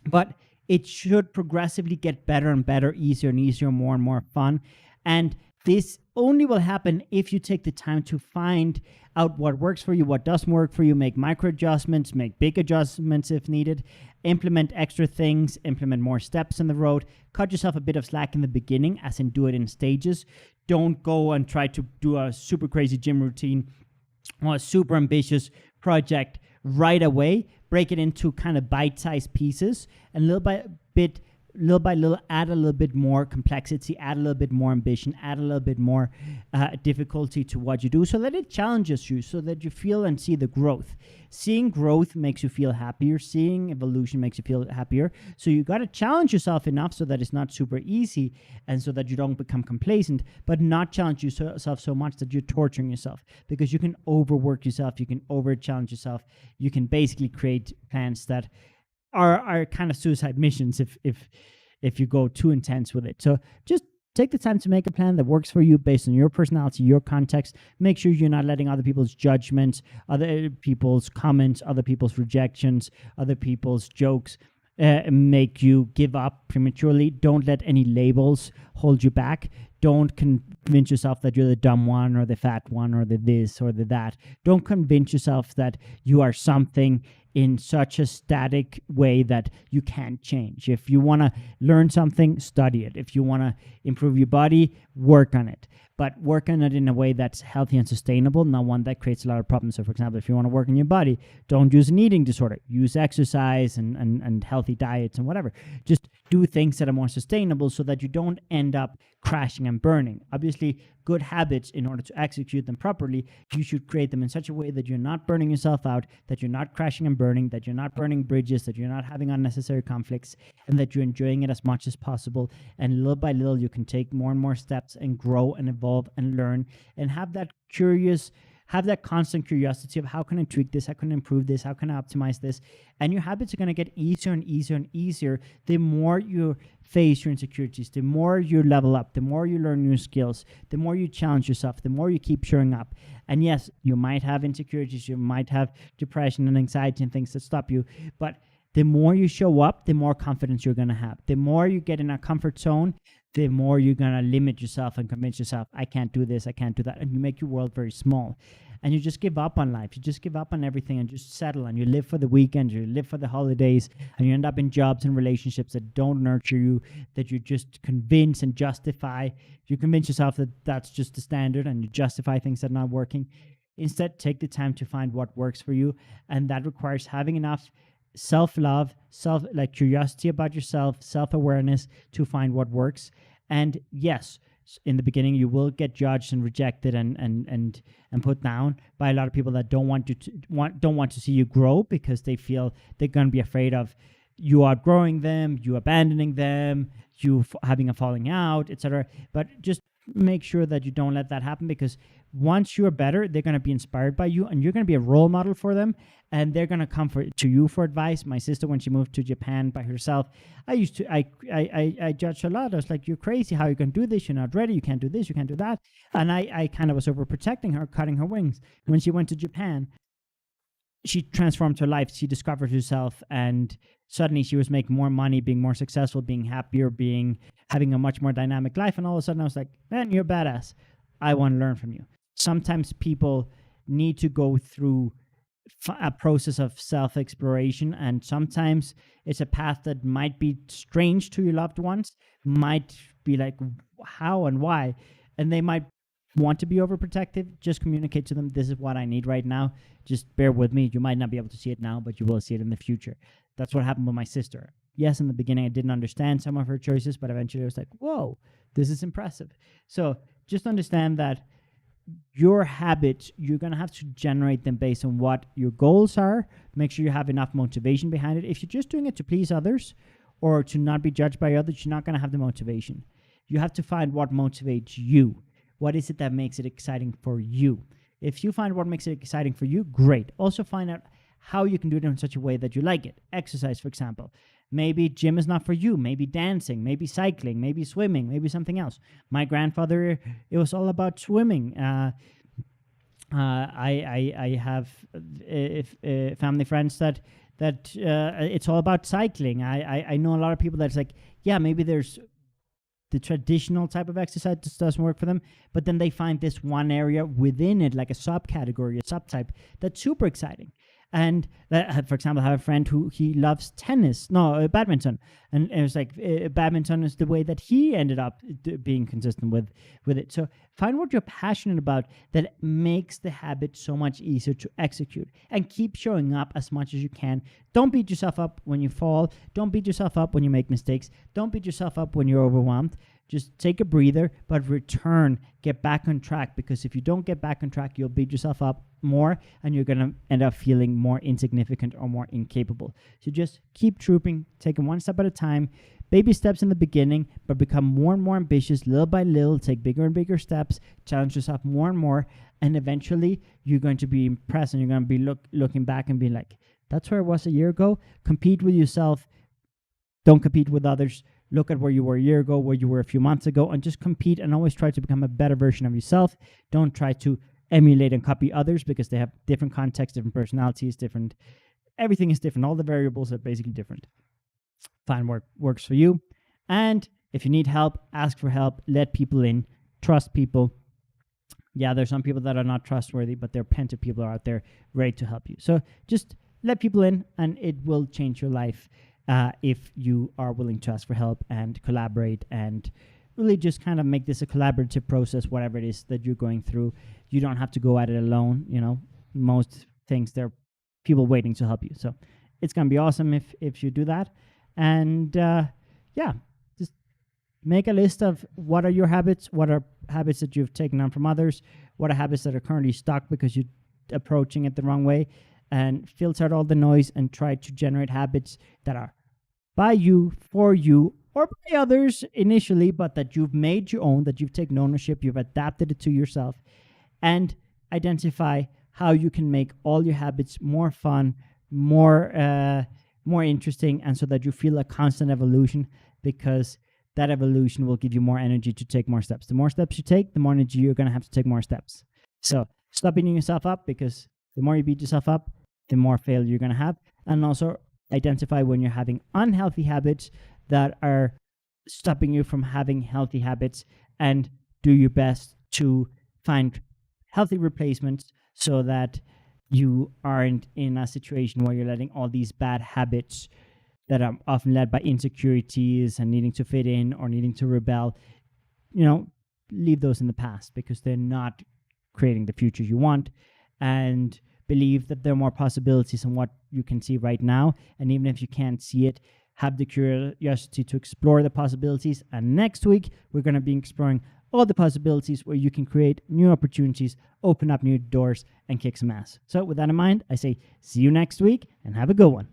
But it should progressively get better and better, easier and easier, more and more fun. And this only will happen if you take the time to find out what works for you, what doesn't work for you, make micro adjustments, make big adjustments if needed, implement extra things, implement more steps in the road, cut yourself a bit of slack in the beginning, as in do it in stages. Don't go and try to do a super crazy gym routine or a super ambitious project right away. Break it into kind of bite-sized pieces, and little by little, add a little bit more complexity, add a little bit more ambition, add a little bit more difficulty to what you do, so that it challenges you, so that you feel and see the growth. Seeing growth makes you feel happier. Seeing evolution makes you feel happier. So you got to challenge yourself enough so that it's not super easy, and so that you don't become complacent, but not challenge yourself so much that you're torturing yourself, because you can overwork yourself, you can over-challenge yourself, you can basically create plans that are kind of suicide missions if you go too intense with it. So just take the time to make a plan that works for you based on your personality, your context. Make sure you're not letting other people's judgments, other people's comments, other people's rejections, other people's jokes make you give up prematurely. Don't let any labels hold you back. Don't convince yourself that you're the dumb one or the fat one or the this or the that. Don't convince yourself that you are something in such a static way that you can't change. If you want to learn something, study it. If you want to improve your body, work on it. But work on it in a way that's healthy and sustainable, not one that creates a lot of problems. So, for example, if you want to work on your body, don't use an eating disorder. Use exercise and healthy diets and whatever. Just do things that are more sustainable so that you don't end up crashing and burning. Obviously, good habits, in order to execute them properly, you should create them in such a way that you're not burning yourself out, that you're not crashing and burning, that you're not burning bridges, that you're not having unnecessary conflicts, and that you're enjoying it as much as possible. And little by little, you can take more and more steps and grow and evolve and learn and have that constant curiosity of how can I tweak this, how can I improve this, how can I optimize this. And your habits are going to get easier and easier and easier the more you face your insecurities, the more you level up, the more you learn new skills, the more you challenge yourself, the more you keep showing up. And yes, you might have insecurities, you might have depression and anxiety and things that stop you, but the more you show up, the more confidence you're going to have. The more you get in a comfort zone, the more you're going to limit yourself and convince yourself, I can't do this, I can't do that. And you make your world very small. And you just give up on life. You just give up on everything and just settle. And you live for the weekend, you live for the holidays, and you end up in jobs and relationships that don't nurture you, that you just convince and justify. You convince yourself that that's just the standard, and you justify things that are not working. Instead, take the time to find what works for you. And that requires having enough self-love, curiosity about yourself, self-awareness to find what works. And yes, in the beginning you will get judged and rejected and put down by a lot of people that don't want to see you grow, because they feel they're going to be afraid of you outgrowing them, you abandoning them, you having a falling out, etc. But just make sure that you don't let that happen, because once you're better, they're going to be inspired by you, and you're going to be a role model for them, and they're going to come to you for advice. My sister, when she moved to Japan by herself, I judged her a lot. I was like, you're crazy, how you can do this, you're not ready, you can't do this, you can't do that. And I kind of was overprotecting her, cutting her wings. When she went to Japan, she transformed her life. She discovered herself, and suddenly she was making more money, being more successful, being happier, having a much more dynamic life. And all of a sudden I was like, man, you're badass. I want to learn from you. Sometimes people need to go through a process of self-exploration, and sometimes it's a path that might be strange to your loved ones, might be like, how and why, and they might want to be overprotective. Just communicate to them, this is what I need right now, just bear with me. You might not be able to see it now, but you will see it in the future. That's what happened with my sister. Yes, in the beginning I didn't understand some of her choices, but eventually I was like, whoa, this is impressive. So just understand that your habits, you're going to have to generate them based on what your goals are. Make sure you have enough motivation behind it. If you're just doing it to please others or to not be judged by others, you're not going to have the motivation. You have to find what motivates you. What is it that makes it exciting for you? If you find what makes it exciting for you, great. Also find out how you can do it in such a way that you like it. Exercise, for example. Maybe gym is not for you. Maybe dancing, maybe cycling, maybe swimming, maybe something else. My grandfather, it was all about swimming. I have family friends that it's all about cycling. I know a lot of people that's like, yeah, maybe there's the traditional type of exercise just doesn't work for them, but then they find this one area within it, like a subcategory, a subtype, that's super exciting. And for example, I have a friend who he loves badminton, and it was like badminton is the way that he ended up being consistent with it. So find what you're passionate about that makes the habit so much easier to execute, and keep showing up as much as you can. Don't beat yourself up when you fall. Don't beat yourself up when you make mistakes. Don't beat yourself up when you're overwhelmed. Just take a breather, but return, get back on track, because if you don't get back on track, you'll beat yourself up more, and you're going to end up feeling more insignificant or more incapable. So just keep trooping, take it one step at a time, baby steps in the beginning, but become more and more ambitious little by little, take bigger and bigger steps, challenge yourself more and more, and eventually you're going to be impressed, and you're going to be looking back and be like, that's where I was a year ago. Compete with yourself. Don't compete with others. Look at where you were a year ago, where you were a few months ago, and just compete, and always try to become a better version of yourself. Don't try to emulate and copy others, because they have different contexts, different personalities, everything is different. All the variables are basically different. Find what works for you. And if you need help, ask for help, let people in, trust people. Yeah, there's some people that are not trustworthy, but there are plenty of people out there ready to help you. So just let people in, and it will change your life. If you are willing to ask for help and collaborate, and really just kind of make this a collaborative process, whatever it is that you're going through. You don't have to go at it alone. Most things, there are people waiting to help you. So it's going to be awesome if you do that. And just make a list of what are your habits, what are habits that you've taken on from others, what are habits that are currently stuck because you're approaching it the wrong way, and filter out all the noise and try to generate habits that are by you, for you, or by others initially, but that you've made your own, that you've taken ownership, you've adapted it to yourself, and identify how you can make all your habits more fun, more interesting, and so that you feel a constant evolution, because that evolution will give you more energy to take more steps. The more steps you take, the more energy you're going to have to take more steps. So stop beating yourself up, because the more you beat yourself up, the more failure you're going to have. And also identify when you're having unhealthy habits that are stopping you from having healthy habits, and do your best to find healthy replacements so that you aren't in a situation where you're letting all these bad habits that are often led by insecurities and needing to fit in or needing to rebel, leave those in the past, because they're not creating the future you want. And believe that there are more possibilities than what you can see right now. And even if you can't see it, have the curiosity to explore the possibilities. And next week, we're going to be exploring all the possibilities where you can create new opportunities, open up new doors, and kick some ass. So with that in mind, I say see you next week and have a good one.